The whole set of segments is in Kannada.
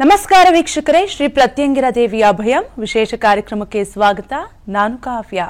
ನಮಸ್ಕಾರ ವೀಕ್ಷಕರೇ, ಶ್ರೀ ಪ್ರತ್ಯಂಗಿರಾ ದೇವಿಯ ಅಭಯಂ ವಿಶೇಷ ಕಾರ್ಯಕ್ರಮಕ್ಕೆ ಸ್ವಾಗತ. ನಾನು ಕಾವ್ಯ.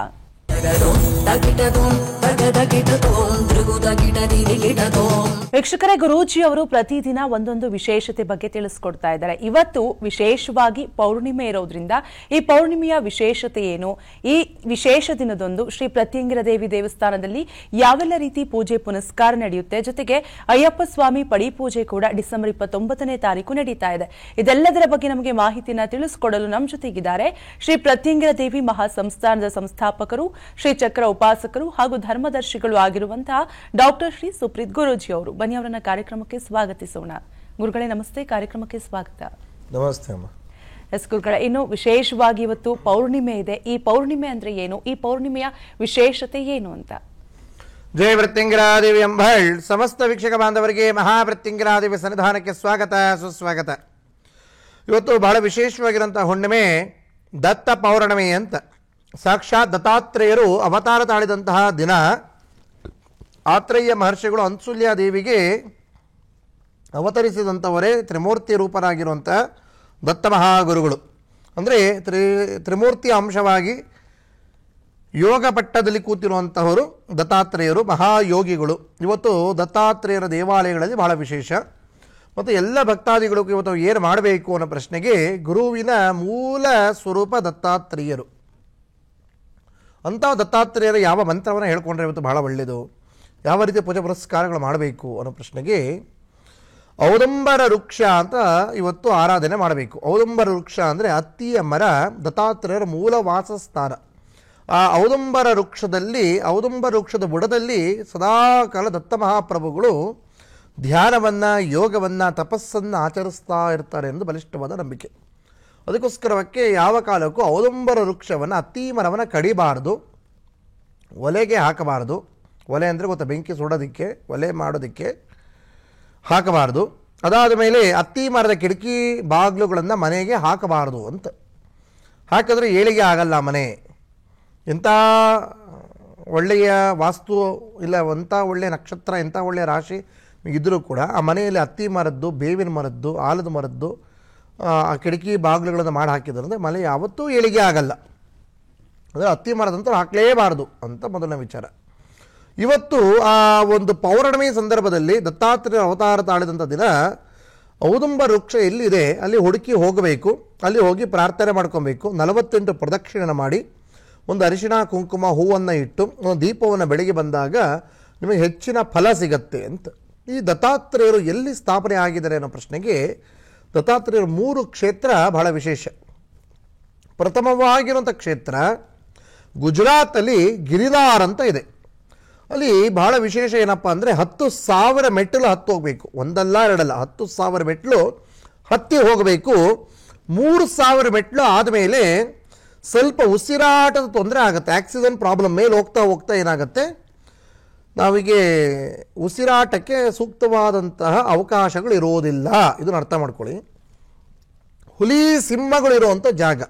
ವೀಕ್ಷಕರೇ, ಗುರೂಜಿ ಅವರು ಪ್ರತಿದಿನ ಒಂದೊಂದು ವಿಶೇಷತೆ ಬಗ್ಗೆ ತಿಳಿಸ್ಕೊಡ್ತಾ ಇದ್ದಾರೆ. ಇವತ್ತು ವಿಶೇಷವಾಗಿ ಪೌರ್ಣಿಮೆ ಇರೋದ್ರಿಂದ ಈ ಪೌರ್ಣಿಮೆಯ ವಿಶೇಷತೆ ಏನು, ಈ ವಿಶೇಷ ದಿನದಂದು ಶ್ರೀ ಪ್ರತ್ಯಂಗಿರಾ ದೇವಿ ದೇವಸ್ಥಾನದಲ್ಲಿ ಯಾವೆಲ್ಲ ರೀತಿ ಪೂಜೆ ಪುನಸ್ಕಾರ ನಡೆಯುತ್ತೆ, ಜೊತೆಗೆ ಅಯ್ಯಪ್ಪ ಸ್ವಾಮಿ ಪಡಿ ಪೂಜೆ ಕೂಡ ಡಿಸೆಂಬರ್ 29ನೇ ತಾರೀಕು ನಡೀತಾ ಇದೆ. ಇದೆಲ್ಲದರ ಬಗ್ಗೆ ನಮಗೆ ಮಾಹಿತಿನ ತಿಳಿಸಿಕೊಡಲು ನಮ್ಮ ಜೊತೆಗಿದ್ದಾರೆ ಶ್ರೀ ಪ್ರತ್ಯಂಗಿರಾ ದೇವಿ ಮಹಾಸಂಸ್ಥಾನದ ಸಂಸ್ಥಾಪಕರು, ಶ್ರೀ ಚಕ್ರ ಉಪಾಸಕರು ಹಾಗೂ ಧರ್ಮದರ್ಶಿಗಳು ಆಗಿರುವಂತಹ ಡಾಕ್ಟರ್ ಶ್ರೀ ಸುಪ್ರೀತ್ ಗುರೂಜಿ ಅವರು. ಬನ್ನಿ ಅವರನ್ನ ಕಾರ್ಯಕ್ರಮಕ್ಕೆ ಸ್ವಾಗತಿಸೋಣ. ಗುರುಗಳೇ ನಮಸ್ತೆ, ಕಾರ್ಯಕ್ರಮಕ್ಕೆ ಸ್ವಾಗತ. ನಮಸ್ತೆ ಅಮ್ಮ. ಎಸ್ ಗುರುಗಳೇ, ಇನ್ನು ವಿಶೇಷವಾಗಿ ಇವತ್ತು ಪೌರ್ಣಿಮೆ ಇದೆ. ಈ ಪೌರ್ಣಿಮೆ ಅಂದ್ರೆ ಏನು, ಈ ಪೌರ್ಣಿಮೆಯ ವಿಶೇಷತೆ ಏನು ಅಂತ? ಜಯ ಪ್ರತ್ಯಂಗಿರಾ ದೇವಿ ಅಂಬಳ್. ಸಮಸ್ತ ವೀಕ್ಷಕ ಬಾಂಧವರಿಗೆ ಮಹಾಪ್ರತ್ಯಂಗಿರಾ ದೇವಿ ಸನ್ನಿಧಾನಕ್ಕೆ ಸ್ವಾಗತ, ಸುಸ್ವಾಗತ. ಇವತ್ತು ಬಹಳ ವಿಶೇಷವಾಗಿರುವಂತಹ ಹುಣ್ಣಿಮೆ ದತ್ತ ಪೌರ್ಣಿಮೆ ಅಂತ. ಸಾಕ್ಷಾತ್ ದತ್ತಾತ್ರೇಯರು ಅವತಾರ ತಾಳಿದಂತಹ ದಿನ. ಆತ್ರೇಯ ಮಹರ್ಷಿಗಳು ಅನ್ಸುಲ್ಯ ದೇವಿಗೆ ಅವತರಿಸಿದಂಥವರೇ ತ್ರಿಮೂರ್ತಿ ರೂಪರಾಗಿರುವಂಥ ದತ್ತ ಮಹಾಗುರುಗಳು. ಅಂದರೆ ತ್ರಿಮೂರ್ತಿಯ ಅಂಶವಾಗಿ ಯೋಗ ಪಟ್ಟದಲ್ಲಿ ಕೂತಿರುವಂತಹವರು ದತ್ತಾತ್ರೇಯರು, ಮಹಾಯೋಗಿಗಳು. ಇವತ್ತು ದತ್ತಾತ್ರೇಯರ ದೇವಾಲಯಗಳಲ್ಲಿ ಬಹಳ ವಿಶೇಷ. ಮತ್ತು ಎಲ್ಲ ಭಕ್ತಾದಿಗಳಿಗೂ ಇವತ್ತು ಏನು ಮಾಡಬೇಕು ಅನ್ನೋ ಪ್ರಶ್ನೆಗೆ ಗುರುವಿನ ಮೂಲ ಸ್ವರೂಪ ದತ್ತಾತ್ರೇಯರು. ಅಂಥ ದತ್ತಾತ್ರೇಯರ ಯಾವ ಮಂತ್ರವನ್ನು ಹೇಳ್ಕೊಂಡ್ರೆ ಇವತ್ತು ಬಹಳ ಒಳ್ಳೆಯದು, ಯಾವ ರೀತಿ ಪೂಜೆ ಪುರಸ್ಕಾರಗಳು ಮಾಡಬೇಕು ಅನ್ನೋ ಪ್ರಶ್ನೆಗೆ ಔದಂಬರ ವೃಕ್ಷ ಅಂತ ಇವತ್ತು ಆರಾಧನೆ ಮಾಡಬೇಕು. ಔದಂಬರ ವೃಕ್ಷ ಅಂದರೆ ಅತ್ತಿಯ ಮರ, ದತ್ತಾತ್ರೇಯರ ಮೂಲ ವಾಸಸ್ಥಾನ. ಆ ಔದಂಬರ ವೃಕ್ಷದ ಬುಡದಲ್ಲಿ ಸದಾಕಾಲ ದತ್ತ ಮಹಾಪ್ರಭುಗಳು ಧ್ಯಾನವನ್ನು, ಯೋಗವನ್ನು, ತಪಸ್ಸನ್ನು ಆಚರಿಸ್ತಾ ಇರ್ತಾರೆ ಎಂದು ಬಲಿಷ್ಠವಾದ ನಂಬಿಕೆ. ಅದಕ್ಕೋಸ್ಕರಕ್ಕೆ ಯಾವ ಕಾಲಕ್ಕೂ ಔದಂಬರ ವೃಕ್ಷವನ್ನು, ಅತ್ತಿ ಮರವನ್ನು ಕಡಿಬಾರ್ದು, ಒಲೆಗೆ ಹಾಕಬಾರ್ದು. ಒಲೆ ಅಂದರೆ ಗೊತ್ತಾ, ಬೆಂಕಿ ಸುಡೋದಕ್ಕೆ, ಒಲೆ ಮಾಡೋದಕ್ಕೆ ಹಾಕಬಾರ್ದು. ಅದಾದ ಮೇಲೆ ಅತ್ತಿ ಮರದ ಕಿಟಕಿ ಬಾಗಿಲುಗಳನ್ನು ಮನೆಗೆ ಹಾಕಬಾರ್ದು ಅಂತ. ಹಾಕಿದ್ರೆ ಏಳಿಗೆ ಆಗಲ್ಲ ಮನೆ. ಎಂಥ ಒಳ್ಳೆಯ ವಾಸ್ತು ಇಲ್ಲ, ಎಂಥ ಒಳ್ಳೆಯ ನಕ್ಷತ್ರ, ಎಂಥ ಒಳ್ಳೆಯ ರಾಶಿ ಇದ್ದರೂ ಕೂಡ ಆ ಮನೆಯಲ್ಲಿ ಅತ್ತಿ ಮರದ್ದು, ಬೇವಿನ ಮರದ್ದು, ಆಲದ ಮರದ್ದು ಆ ಕಿಟಕಿ ಬಾಗಿಲುಗಳನ್ನು ಮಾಡಿ ಹಾಕಿದ್ರಂದರೆ ಮನೆ ಯಾವತ್ತೂ ಏಳಿಗೆ ಆಗಲ್ಲ. ಅಂದರೆ ಅತ್ತಿ ಮರದಂತೂ ಹಾಕಲೇಬಾರ್ದು ಅಂತ ಮೊದಲನೇ ವಿಚಾರ. ಇವತ್ತು ಆ ಒಂದು ಪೌರ್ಣಿಮೆ ಸಂದರ್ಭದಲ್ಲಿ ದತ್ತಾತ್ರೇಯ ಅವತಾರ ತಾಳಿದಂಥ ದಿನ ಔದಂಬರ ವೃಕ್ಷ ಎಲ್ಲಿದೆ ಅಲ್ಲಿ ಹುಡುಕಿ ಹೋಗಬೇಕು. ಅಲ್ಲಿ ಹೋಗಿ ಪ್ರಾರ್ಥನೆ ಮಾಡ್ಕೊಬೇಕು. 48 ಪ್ರದಕ್ಷಿಣೆ ಮಾಡಿ ಒಂದು ಅರಿಶಿಣ ಕುಂಕುಮ ಹೂವನ್ನು ಇಟ್ಟು ಒಂದು ದೀಪವನ್ನು ಬೆಳಗ್ಗೆ ಬಂದಾಗ ನಿಮಗೆ ಹೆಚ್ಚಿನ ಫಲ ಸಿಗತ್ತೆ ಅಂತ. ಈ ದತ್ತಾತ್ರೇಯರು ಎಲ್ಲಿ ಸ್ಥಾಪನೆ ಆಗಿದ್ದಾರೆ ಅನ್ನೋ ಪ್ರಶ್ನೆಗೆ ದತ್ತಾತ್ರೇಯರು 3 ಕ್ಷೇತ್ರ ಬಹಳ ವಿಶೇಷ. ಪ್ರಥಮವಾಗಿರುವಂಥ ಕ್ಷೇತ್ರ ಗುಜರಾತಲ್ಲಿ ಗಿರಿನಾರ್ ಅಂತ ಇದೆ. ಅಲ್ಲಿ ಬಹಳ ವಿಶೇಷ ಏನಪ್ಪ ಅಂದರೆ 10,000 ಮೆಟ್ಟಲು ಹತ್ತು ಹೋಗಬೇಕು. ಒಂದಲ್ಲ ಎರಡಲ್ಲ, 10,000 ಮೆಟ್ಟಲು ಹತ್ತಿ ಹೋಗಬೇಕು. 3,000 ಮೆಟ್ಟಲು ಆದಮೇಲೆ ಸ್ವಲ್ಪ ಉಸಿರಾಟದ ತೊಂದರೆ ಆಗುತ್ತೆ, ಆಕ್ಸಿಜನ್ ಪ್ರಾಬ್ಲಮ್. ಮೇಲೆ ಹೋಗ್ತಾ ಹೋಗ್ತಾ ಏನಾಗುತ್ತೆ, ನಾವಿಗೆ ಉಸಿರಾಟಕ್ಕೆ ಸೂಕ್ತವಾದಂತಹ ಅವಕಾಶಗಳು ಇರೋದಿಲ್ಲ. ಇದನ್ನು ಅರ್ಥ ಮಾಡ್ಕೊಳ್ಳಿ. ಹುಲಿ ಸಿಂಹಗಳು ಇರುವಂಥ ಜಾಗ.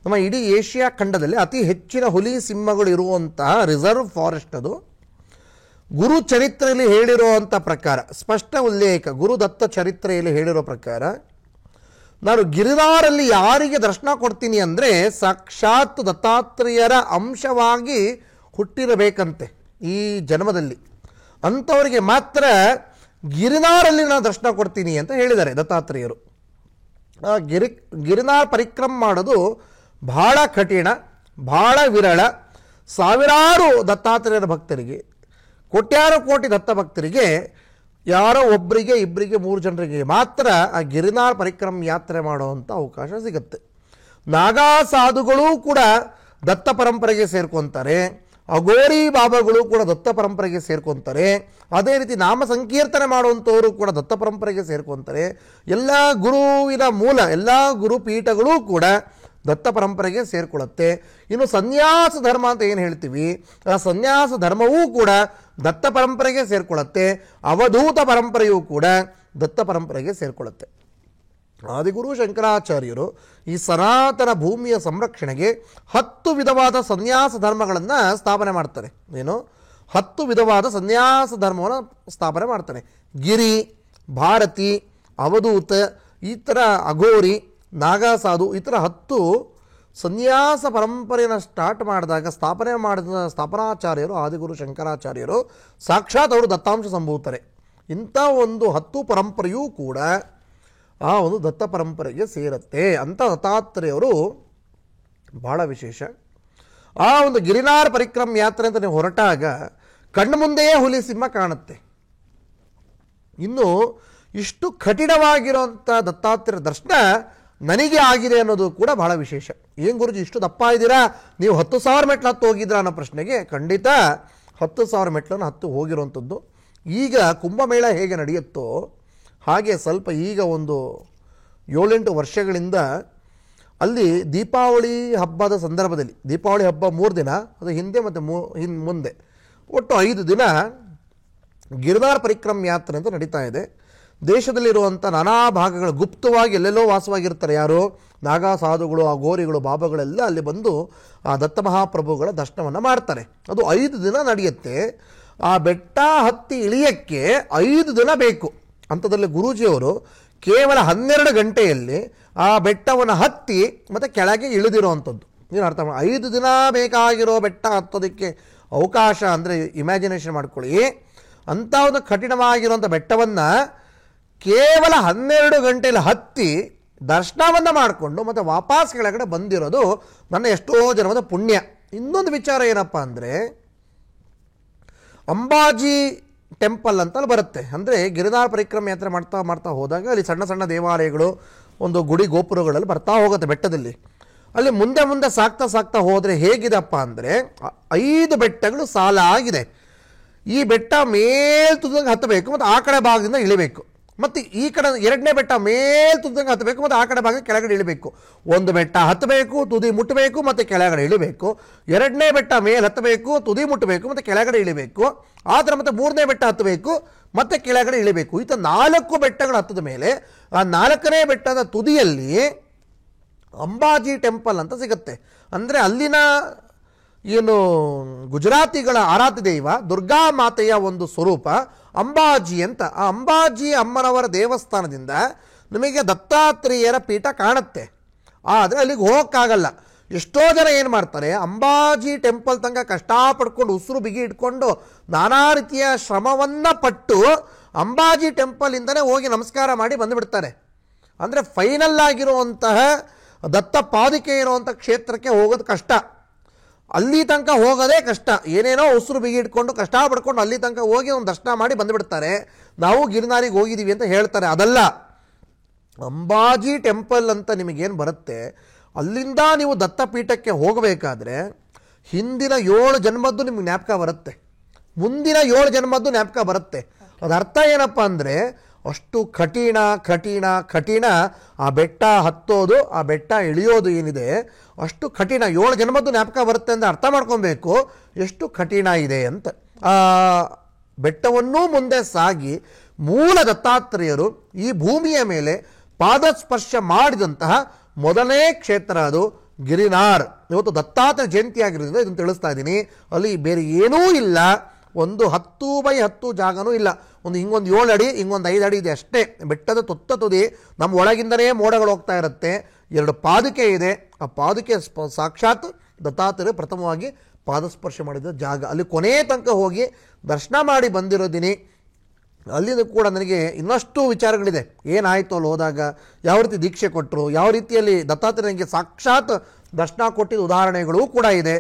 ನಮ್ಮ ಇಡೀ ಏಷ್ಯಾ ಖಂಡದಲ್ಲಿ ಅತಿ ಹೆಚ್ಚಿನ ಹುಲಿ ಸಿಂಹಗಳು ಇರುವಂತಹ ರಿಸರ್ವ್ ಫಾರೆಸ್ಟ್ ಅದು. ಗುರು ಚರಿತ್ರೆಯಲ್ಲಿ ಹೇಳಿರುವಂಥ ಪ್ರಕಾರ, ಸ್ಪಷ್ಟ ಉಲ್ಲೇಖ, ಗುರುದತ್ತ ಚರಿತ್ರೆಯಲ್ಲಿ ಹೇಳಿರೋ ಪ್ರಕಾರ, ನಾನು ಗಿರಿನಾರಲ್ಲಿ ಯಾರಿಗೆ ದರ್ಶನ ಕೊಡ್ತೀನಿ ಅಂದರೆ ಸಾಕ್ಷಾತ್ ದತ್ತಾತ್ರೇಯರ ಅಂಶವಾಗಿ ಹುಟ್ಟಿರಬೇಕಂತೆ ಈ ಜನ್ಮದಲ್ಲಿ. ಅಂಥವರಿಗೆ ಮಾತ್ರ ಗಿರಿನಾರಲ್ಲಿ ನಾನು ದರ್ಶನ ಕೊಡ್ತೀನಿ ಅಂತ ಹೇಳಿದ್ದಾರೆ ದತ್ತಾತ್ರೇಯರು. ಗಿರಿನಾರ್ ಪರಿಕ್ರಮ ಮಾಡೋದು ಬಹಳ ಕಠಿಣ, ಬಹಳ ವಿರಳ. ಸಾವಿರಾರು ದತ್ತಾತ್ರೇಯರ ಭಕ್ತರಿಗೆ, ಕೋಟ್ಯಾರು ಕೋಟಿ ದತ್ತ ಭಕ್ತರಿಗೆ, ಯಾರೋ ಒಬ್ಬರಿಗೆ, ಇಬ್ಬರಿಗೆ, 3 ಜನರಿಗೆ ಮಾತ್ರ ಆ ಗಿರಿನಾರ್ ಪರಿಕ್ರಮ ಯಾತ್ರೆ ಮಾಡುವಂಥ ಅವಕಾಶ ಸಿಗುತ್ತೆ. ನಾಗಾ ಸಾಧುಗಳು ಕೂಡ ದತ್ತ ಪರಂಪರೆಗೆ ಸೇರ್ಕೊತಾರೆ. ಅಗೋರಿ ಬಾಬಾಗಳು ಕೂಡ ದತ್ತ ಪರಂಪರೆಗೆ ಸೇರ್ಕೊತಾರೆ. ಅದೇ ರೀತಿ ನಾಮ ಸಂಕೀರ್ತನೆ ಮಾಡುವಂಥವರು ಕೂಡ ದತ್ತ ಪರಂಪರೆಗೆ ಸೇರ್ಕೊತಾರೆ. ಎಲ್ಲ ಗುರುವಿನ ಮೂಲ, ಎಲ್ಲ ಗುರುಪೀಠಗಳು ಕೂಡ ದತ್ತ ಪರಂಪರೆಗೆ ಸೇರ್ಕೊಳ್ಳುತ್ತೆ. ಇನ್ನು ಸನ್ಯಾಸ ಧರ್ಮ ಅಂತ ಏನು ಹೇಳ್ತೀವಿ, ಆ ಸನ್ಯಾಸ ಧರ್ಮವೂ ಕೂಡ ದತ್ತ ಪರಂಪರೆಗೆ ಸೇರ್ಕೊಳ್ಳುತ್ತೆ. ಅವಧೂತ ಪರಂಪರೆಯೂ ಕೂಡ ದತ್ತ ಪರಂಪರೆಗೆ ಸೇರ್ಕೊಳ್ಳುತ್ತೆ. ಆದಿಗುರು ಶಂಕರಾಚಾರ್ಯರು ಈ ಸನಾತನ ಭೂಮಿಯ ಸಂರಕ್ಷಣೆಗೆ 10 ವಿಧವಾದ ಸನ್ಯಾಸ ಧರ್ಮಗಳನ್ನು ಸ್ಥಾಪನೆ ಮಾಡ್ತಾರೆ. ಏನು 10 ವಿಧವಾದ ಸನ್ಯಾಸ ಧರ್ಮವನ್ನು ಸ್ಥಾಪನೆ ಮಾಡ್ತಾನೆ. ಗಿರಿ, ಭಾರತಿ, ಅವಧೂತ, ಈ ಥರ ಅಘೋರಿ, ನಾಗಾಸಾಧು, ಈ ಥರ 10 ಸನ್ಯಾಸ ಪರಂಪರೆಯನ್ನು ಸ್ಟಾರ್ಟ್ ಮಾಡಿದಾಗ ಮಾಡಿದ ಸ್ಥಾಪನಾಚಾರ್ಯರು ಆದಿಗುರು ಶಂಕರಾಚಾರ್ಯರು, ಸಾಕ್ಷಾತ್ ಅವರು ದತ್ತಾಂಶ ಸಂಭೂತರೆ. ಇಂಥ ಒಂದು 10 ಪರಂಪರೆಯೂ ಕೂಡ ಆ ಒಂದು ದತ್ತ ಪರಂಪರೆಗೆ ಸೇರುತ್ತೆ ಅಂತ ದತ್ತಾತ್ರೇಯವರು ಭಾಳ ವಿಶೇಷ. ಆ ಒಂದು ಗಿರಿನಾರ ಪರಿಕ್ರಮ ಯಾತ್ರೆ ಅಂತ ನೀವು ಹೊರಟಾಗ ಕಣ್ಣು ಮುಂದೆಯೇ ಹುಲಿ ಸಿಂಹ ಕಾಣುತ್ತೆ. ಇನ್ನು ಇಷ್ಟು ಕಠಿಣವಾಗಿರೋಂಥ ದತ್ತಾತ್ರೇಯ ದರ್ಶನ ನನಗೆ ಆಗಿದೆ ಅನ್ನೋದು ಕೂಡ ಬಹಳ ವಿಶೇಷ. ಏನು ಗುರುಜಿ ಇಷ್ಟು ದಪ್ಪ ಇದ್ದೀರಾ, ನೀವು 10,000 ಮೆಟ್ಲು ಹತ್ತು ಹೋಗಿದ್ರಾ ಅನ್ನೋ ಪ್ರಶ್ನೆಗೆ ಖಂಡಿತ 10,000 ಮೆಟ್ಲನ್ನು ಹತ್ತು ಹೋಗಿರುವಂಥದ್ದು. ಈಗ ಕುಂಭಮೇಳ ಹೇಗೆ ನಡೆಯುತ್ತೋ ಹಾಗೆ ಸ್ವಲ್ಪ ಈಗ ಒಂದು 7-8 ವರ್ಷಗಳಿಂದ ಅಲ್ಲಿ ದೀಪಾವಳಿ ಹಬ್ಬದ ಸಂದರ್ಭದಲ್ಲಿ, ದೀಪಾವಳಿ ಹಬ್ಬ 3 ದಿನ, ಅದು ಹಿಂದೆ ಮತ್ತು ಮುಂದೆ ಒಟ್ಟು 5 ದಿನ ಗಿರಿನಾರ ಪರಿಕ್ರಮ ಯಾತ್ರೆ ಅಂತ ನಡೀತಾ ಇದೆ. ದೇಶದಲ್ಲಿರುವಂಥ ನಾನಾ ಭಾಗಗಳ ಗುಪ್ತವಾಗಿ ಎಲ್ಲೆಲ್ಲೋ ವಾಸವಾಗಿರ್ತಾರೆ ಯಾರು, ನಾಗಾ ಸಾಧುಗಳು, ಆ ಗೋರಿಗಳು, ಬಾಬಾಗಳೆಲ್ಲ ಅಲ್ಲಿ ಬಂದು ಆ ದತ್ತ ಮಹಾಪ್ರಭುಗಳ ದರ್ಶನವನ್ನು ಮಾಡ್ತಾರೆ. ಅದು 5 ದಿನ ನಡೆಯುತ್ತೆ. ಆ ಬೆಟ್ಟ ಹತ್ತಿ ಇಳಿಯಕ್ಕೆ 5 ದಿನ ಬೇಕು. ಅಂಥದ್ರಲ್ಲಿ ಗುರೂಜಿಯವರು ಕೇವಲ 12 ಗಂಟೆಯಲ್ಲಿ ಆ ಬೆಟ್ಟವನ್ನು ಹತ್ತಿ ಮತ್ತು ಕೆಳಗೆ ಇಳಿದಿರೋವಂಥದ್ದು. ನೀನು ಅರ್ಥ ಮಾಡಿ, 5 ದಿನ ಬೇಕಾಗಿರೋ ಬೆಟ್ಟ ಹತ್ತೋದಕ್ಕೆ ಅವಕಾಶ ಅಂದರೆ ಇಮ್ಯಾಜಿನೇಷನ್ ಮಾಡ್ಕೊಳ್ಳಿ. ಅಂಥ ಒಂದು ಕಠಿಣವಾಗಿರುವಂಥ ಬೆಟ್ಟವನ್ನು ಕೇವಲ 12 ಗಂಟೆಯಲ್ಲಿ ಹತ್ತಿ ದರ್ಶನವನ್ನು ಮಾಡಿಕೊಂಡು ಮತ್ತು ವಾಪಸ್ ಕೆಳಗಡೆ ಬಂದಿರೋದು ನನ್ನ ಎಷ್ಟೋ ಜನ್ಮದ ಪುಣ್ಯ. ಇನ್ನೊಂದು ವಿಚಾರ ಏನಪ್ಪ ಅಂದರೆ, ಅಂಬಾಜಿ ಟೆಂಪಲ್ ಅಂತ ಅಲ್ಲಿ ಬರುತ್ತೆ. ಅಂದರೆ ಗಿರಿನಾರ ಪರಿಕ್ರಮ ಯಾತ್ರೆ ಮಾಡ್ತಾ ಮಾಡ್ತಾ ಹೋದಾಗ ಅಲ್ಲಿ ಸಣ್ಣ ಸಣ್ಣ ದೇವಾಲಯಗಳು, ಒಂದು ಗುಡಿ ಗೋಪುರಗಳಲ್ಲಿ ಬರ್ತಾ ಹೋಗುತ್ತೆ ಬೆಟ್ಟದಲ್ಲಿ. ಅಲ್ಲಿ ಮುಂದೆ ಮುಂದೆ ಸಾಕ್ತಾ ಸಾಕ್ತಾ ಹೋದರೆ ಹೇಗಿದೆಪ್ಪ ಅಂದರೆ 5 ಬೆಟ್ಟಗಳು ಸಾಲ ಆಗಿದೆ. ಈ ಬೆಟ್ಟ ತುದಿದಂಗೆ ಹತ್ತಬೇಕು ಮತ್ತು ಆ ಕಡೆ ಭಾಗದಿಂದ ಇಳಿಬೇಕು. ಮತ್ತು ಈ ಕಡೆ 2ನೇ ಬೆಟ್ಟ ತುದಿದಂಗೆ ಹತ್ತಬೇಕು ಮತ್ತು ಆ ಕಡೆ ಭಾಗ ಕೆಳಗಡೆ ಇಳಿಬೇಕು. ಒಂದು ಬೆಟ್ಟ ಹತ್ತಬೇಕು, ತುದಿ ಮುಟ್ಟಬೇಕು ಮತ್ತು ಕೆಳಗಡೆ ಇಳಿಬೇಕು. 2ನೇ ಬೆಟ್ಟ ಹತ್ತಬೇಕು, ತುದಿ ಮುಟ್ಟಬೇಕು ಮತ್ತು ಕೆಳಗಡೆ ಇಳಿಬೇಕು. ಆ ಥರ ಮತ್ತು 3ನೇ ಬೆಟ್ಟ ಹತ್ತಬೇಕು ಮತ್ತು ಕೆಳಗಡೆ ಇಳಿಬೇಕು. ಈ ಥರ 4 ಬೆಟ್ಟಗಳು ಹತ್ತದ ಮೇಲೆ ಆ 4ನೇ ಬೆಟ್ಟದ ತುದಿಯಲ್ಲಿ ಅಂಬಾಜಿ ಟೆಂಪಲ್ ಅಂತ ಸಿಗುತ್ತೆ. ಅಂದರೆ ಅಲ್ಲಿನ ಏನು ಗುಜರಾತಿಗಳ ಆರಾಧ್ಯ ದೈವ ದುರ್ಗಾ ಮಾತೆಯ ಒಂದು ಸ್ವರೂಪ ಅಂಬಾಜಿ ಅಂತ. ಆ ಅಂಬಾಜಿ ಅಮ್ಮನವರ ದೇವಸ್ಥಾನದಿಂದ ನಿಮಗೆ ದತ್ತಾತ್ರೇಯರ ಪೀಠ ಕಾಣುತ್ತೆ. ಆದರೆ ಅಲ್ಲಿಗೆ ಹೋಗೋಕ್ಕಾಗಲ್ಲ. ಎಷ್ಟೋ ಜನ ಏನು ಮಾಡ್ತಾರೆ, ಅಂಬಾಜಿ ಟೆಂಪಲ್ ತನಕ ಕಷ್ಟಪಡ್ಕೊಂಡು ಉಸಿರು ಬಿಗಿ ಇಟ್ಕೊಂಡು ನಾನಾ ರೀತಿಯ ಶ್ರಮವನ್ನು ಪಟ್ಟು ಅಂಬಾಜಿ ಟೆಂಪಲಿಂದನೇ ಹೋಗಿ ನಮಸ್ಕಾರ ಮಾಡಿ ಬಂದುಬಿಡ್ತಾರೆ. ಅಂದರೆ ಫೈನಲ್ ಆಗಿರುವಂತಹ ದತ್ತ ಪಾದುಕೆ ಇರುವಂಥ ಕ್ಷೇತ್ರಕ್ಕೆ ಹೋಗೋದು ಕಷ್ಟ. ಅಲ್ಲಿ ತನಕ ಹೋಗೋದೇ ಕಷ್ಟ. ಏನೇನೋ ಉಸಿರು ಬಿಗಿ ಇಟ್ಕೊಂಡು ಕಷ್ಟಪಡ್ಕೊಂಡು ಅಲ್ಲಿ ತನಕ ಹೋಗಿ ಒಂದು ದರ್ಶನ ಮಾಡಿ ಬಂದುಬಿಡ್ತಾರೆ. ನಾವು ಗಿರಿನಾರಿಗೆ ಹೋಗಿದ್ದೀವಿ ಅಂತ ಹೇಳ್ತಾರೆ. ಅದಲ್ಲ, ಅಂಬಾಜಿ ಟೆಂಪಲ್ ಅಂತ ನಿಮಗೇನು ಬರುತ್ತೆ, ಅಲ್ಲಿಂದ ನೀವು ದತ್ತಪೀಠಕ್ಕೆ ಹೋಗಬೇಕಾದ್ರೆ ಹಿಂದಿನ 7 ಜನ್ಮದ್ದು ನಿಮಗೆ ಜ್ಞಾಪಕ ಬರುತ್ತೆ, ಮುಂದಿನ 7 ಜನ್ಮದ್ದು ಜ್ಞಾಪಕ ಬರುತ್ತೆ. ಅದರ ಅರ್ಥ ಏನಪ್ಪ ಅಂದರೆ, ಅಷ್ಟು ಕಠಿಣ ಕಠಿಣ ಕಠಿಣ ಆ ಬೆಟ್ಟ ಹತ್ತೋದು, ಆ ಬೆಟ್ಟ ಇಳಿಯೋದು ಏನಿದೆ ಅಷ್ಟು ಕಠಿಣ. 7 ಜನ್ಮದ್ದು ಜ್ಞಾಪಕ ಬರುತ್ತೆ ಅಂತ ಅರ್ಥ ಮಾಡ್ಕೊಬೇಕು ಎಷ್ಟು ಕಠಿಣ ಇದೆ ಅಂತ. ಆ ಬೆಟ್ಟವನ್ನೂ ಮುಂದೆ ಸಾಗಿ ಮೂಲ ದತ್ತಾತ್ರೇಯರು ಈ ಭೂಮಿಯ ಮೇಲೆ ಪಾದಸ್ಪರ್ಶ ಮಾಡಿದಂತಹ ಮೊದಲನೇ ಕ್ಷೇತ್ರ ಅದು ಗಿರಿನಾರ್. ಇವತ್ತು ದತ್ತಾತ್ರೇಯ ಜಯಂತಿ ಆಗಿರೋದ್ರಿಂದ ಇದನ್ನು ತಿಳಿಸ್ತಾ ಇದ್ದೀನಿ. ಅಲ್ಲಿ ಬೇರೆ ಏನೂ ಇಲ್ಲ, ಒಂದು 10x10 ಜಾಗನೂ ಇಲ್ಲ. ಒಂದು ಹಿಂಗೊಂದು 7 ಅಡಿ, ಹಿಂಗೊಂದು 5 ಅಡಿ ಇದೆ ಅಷ್ಟೇ. ಬೆಟ್ಟದ ತೊತ್ತ ತುದಿ, ನಮ್ಮ ಒಳಗಿಂದನೇ ಮೋಡಗಳು ಹೋಗ್ತಾ ಇರುತ್ತೆ. 2 ಪಾದುಕೆ ಇದೆ. ಆ ಪಾದುಕೆ ಸಾಕ್ಷಾತ್ ದತ್ತಾತ್ರೇಯರು ಪ್ರಥಮವಾಗಿ ಪಾದಸ್ಪರ್ಶ ಮಾಡಿದ ಜಾಗ. ಅಲ್ಲಿ ಕೊನೆಯ ತನಕ ಹೋಗಿ ದರ್ಶನ ಮಾಡಿ ಬಂದಿರೋದಿನಿ. ಅಲ್ಲಿಂದ ಕೂಡ ನನಗೆ ಇನ್ನಷ್ಟು ವಿಚಾರಗಳಿದೆ. ಏನಾಯಿತು ಅಲ್ಲಿ ಹೋದಾಗ, ಯಾವ ರೀತಿ ದೀಕ್ಷೆ ಕೊಟ್ಟರು, ಯಾವ ರೀತಿಯಲ್ಲಿ ದತ್ತಾತ್ರೇಯನಿಗೆ ಸಾಕ್ಷಾತ್ ದರ್ಶನ ಕೊಟ್ಟಿದ್ದ ಉದಾಹರಣೆಗಳು ಕೂಡ ಇದೆ.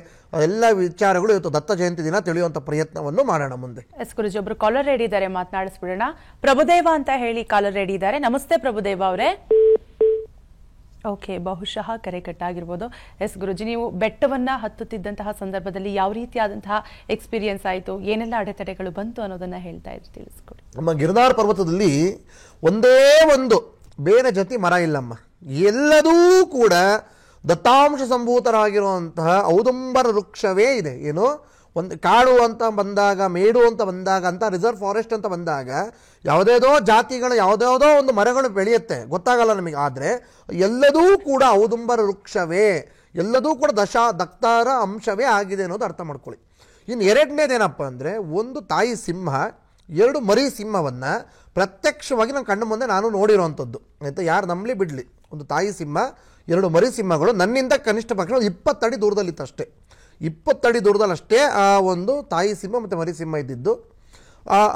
ಎಲ್ಲ ವಿಚಾರಗಳು ಇವತ್ತು ದತ್ತ ಜಯಂತಿ ದಿನ ತಿಳಿಯುವಂಥ ಪ್ರಯತ್ನವನ್ನು ಮಾಡೋಣ ಮುಂದೆ. ಎಸ್ ಗುರುಜಿ, ಒಬ್ರು ಕಾಲರ್ ರೆಡಿ ಇದ್ದಾರೆ, ಮಾತನಾಡಿಸ್ಬಿಡೋಣ. ಪ್ರಭುದೇವ ಅಂತ ಹೇಳಿ ಕಾಲರ್ ರೆಡಿ ಇದ್ದಾರೆ. ನಮಸ್ತೆ ಪ್ರಭುದೇವ ಅವರೇ. ಓಕೆ, ಬಹುಶಃ ಕರೆ ಕಟ್ಟಾಗಿರ್ಬೋದು. ಎಸ್ ಗುರುಜಿ, ನೀವು ಬೆಟ್ಟವನ್ನ ಹತ್ತುತ್ತಿದ್ದಂತಹ ಸಂದರ್ಭದಲ್ಲಿ ಯಾವ ರೀತಿಯಾದಂತಹ ಎಕ್ಸ್ಪೀರಿಯನ್ಸ್ ಆಯಿತು, ಏನೆಲ್ಲ ಅಡೆತಡೆಗಳು ಬಂತು ಅನ್ನೋದನ್ನ ಹೇಳ್ತಾ ಇದ್ರು, ತಿಳಿಸ್ಕೊಡಿ. ನಮ್ಮ ಗಿರಿನಾರ ಪರ್ವತದಲ್ಲಿ ಒಂದೇ ಒಂದು ಬೇರೆ ಜೊತೆ ಮರ ಇಲ್ಲಮ್ಮ. ಎಲ್ಲದೂ ಕೂಡ ದತ್ತಾಂಶ ಸಂಭೂತರಾಗಿರುವಂತಹ ಔದುಂಬರ ವೃಕ್ಷವೇ ಇದೆ. ಏನು, ಒಂದು ಕಾಡು ಅಂತ ಬಂದಾಗ, ಮೇಡು ಅಂತ ಬಂದಾಗ, ಅಂತ ರಿಸರ್ವ್ ಫಾರೆಸ್ಟ್ ಅಂತ ಬಂದಾಗ ಯಾವುದೇದೋ ಜಾತಿಗಳ ಯಾವುದ್ಯಾವುದೋ ಒಂದು ಮರಗಳು ಬೆಳೆಯುತ್ತೆ, ಗೊತ್ತಾಗಲ್ಲ ನಮಗೆ. ಆದರೆ ಎಲ್ಲದೂ ಕೂಡ ಔದುಂಬರ ವೃಕ್ಷವೇ, ಎಲ್ಲದೂ ಕೂಡ ದತ್ತಾರ ಅಂಶವೇ ಆಗಿದೆ ಅನ್ನೋದು ಅರ್ಥ ಮಾಡ್ಕೊಳ್ಳಿ. ಇನ್ನು ಎರಡನೇದೇನಪ್ಪ ಅಂದರೆ, ಒಂದು ತಾಯಿ ಸಿಂಹ, ಎರಡು ಮರಿ ಸಿಂಹವನ್ನು ಪ್ರತ್ಯಕ್ಷವಾಗಿ ನನ್ನ ಕಣ್ಣು ಮುಂದೆ ನಾನು ನೋಡಿರೋವಂಥದ್ದು ಆಯಿತಾ. ಯಾರು ನಂಬಲಿ ಬಿಡಲಿ, ಒಂದು ತಾಯಿ ಸಿಂಹ, ಎರಡು ಮರಿ ಸಿಂಹಗಳು ನನ್ನಿಂದ ಕನಿಷ್ಠ ಪಕ್ಷ 20 ಅಡಿ ದೂರದಲ್ಲಿತ್ತು ಅಷ್ಟೇ. 20 ಅಡಿ ದೂರದಲ್ಲಷ್ಟೇ ಆ ಒಂದು ತಾಯಿ ಸಿಂಹ ಮತ್ತು ಮರಿ ಸಿಂಹ ಇದ್ದಿದ್ದು.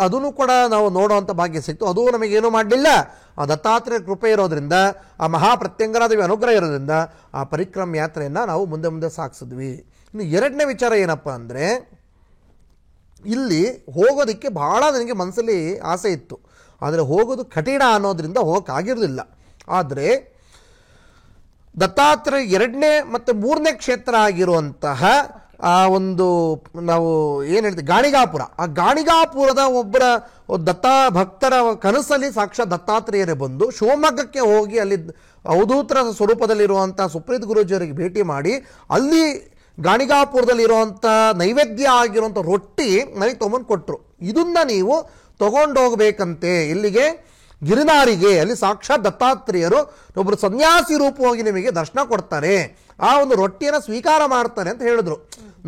ಅದನ್ನು ಕೂಡ ನಾವು ನೋಡೋವಂಥ ಭಾಗ್ಯ ಸಿಕ್ತು. ಅದು ನಮಗೇನು ಮಾಡಲಿಲ್ಲ, ಆ ದತ್ತಾತ್ರೇಯ ಕೃಪೆ ಇರೋದ್ರಿಂದ, ಆ ಮಹಾಪ್ರತ್ಯಂಗರಾದೇವಿ ಅನುಗ್ರಹ ಇರೋದ್ರಿಂದ ಆ ಪರಿಕ್ರಮ ಯಾತ್ರೆಯನ್ನು ನಾವು ಮುಂದೆ ಮುಂದೆ ಸಾಗಿಸಿದ್ವಿ. ಇನ್ನು ಎರಡನೇ ವಿಚಾರ ಏನಪ್ಪ ಅಂದರೆ, ಇಲ್ಲಿ ಹೋಗೋದಕ್ಕೆ ಭಾಳ ನನಗೆ ಮನಸ್ಸಲ್ಲಿ ಆಸೆ ಇತ್ತು, ಆದರೆ ಹೋಗೋದು ಕಠಿಣ ಅನ್ನೋದ್ರಿಂದ ಹೋಗೋಕ್ಕಾಗಿರಲಿಲ್ಲ. ಆದರೆ ದತ್ತಾತ್ರೇಯ 2ನೇ ಮತ್ತು 3ನೇ ಕ್ಷೇತ್ರ ಆಗಿರುವಂತಹ ಆ ಒಂದು ನಾವು ಏನು ಹೇಳ್ತೀವಿ ಗಾಣಿಗಾಪುರ, ಆ ಗಾಣಿಗಾಪುರದ ಒಬ್ಬರ ದತ್ತಾ ಭಕ್ತರ ಕನಸಲ್ಲಿ ಸಾಕ್ಷಾತ್ ದತ್ತಾತ್ರೇಯರೇ ಬಂದು ಶಿವಮೊಗ್ಗಕ್ಕೆ ಹೋಗಿ ಅಲ್ಲಿ ಅವಧೂತರ ಸ್ವರೂಪದಲ್ಲಿರುವಂಥ ಸುಪ್ರೀತ್ ಗುರೂಜಿಯವರಿಗೆ ಭೇಟಿ ಮಾಡಿ ಅಲ್ಲಿ ಗಾಣಿಗಾಪುರದಲ್ಲಿರುವಂಥ ನೈವೇದ್ಯ ಆಗಿರುವಂಥ ರೊಟ್ಟಿ ನನಗೆ ತೊಗೊಂಡು ಕೊಟ್ಟರು. ಇದನ್ನು ನೀವು ತಗೊಂಡು ಹೋಗಬೇಕಂತೆ ಇಲ್ಲಿಗೆ ಗಿರಿನಾರಿಗೆ, ಅಲ್ಲಿ ಸಾಕ್ಷಾತ್ ದತ್ತಾತ್ರೇಯರು ಒಬ್ಬರು ಸನ್ಯಾಸಿ ರೂಪವಾಗಿ ನಿಮಗೆ ದರ್ಶನ ಕೊಡ್ತಾರೆ, ಆ ಒಂದು ರೊಟ್ಟಿಯನ್ನು ಸ್ವೀಕಾರ ಮಾಡ್ತಾರೆ ಅಂತ ಹೇಳಿದ್ರು.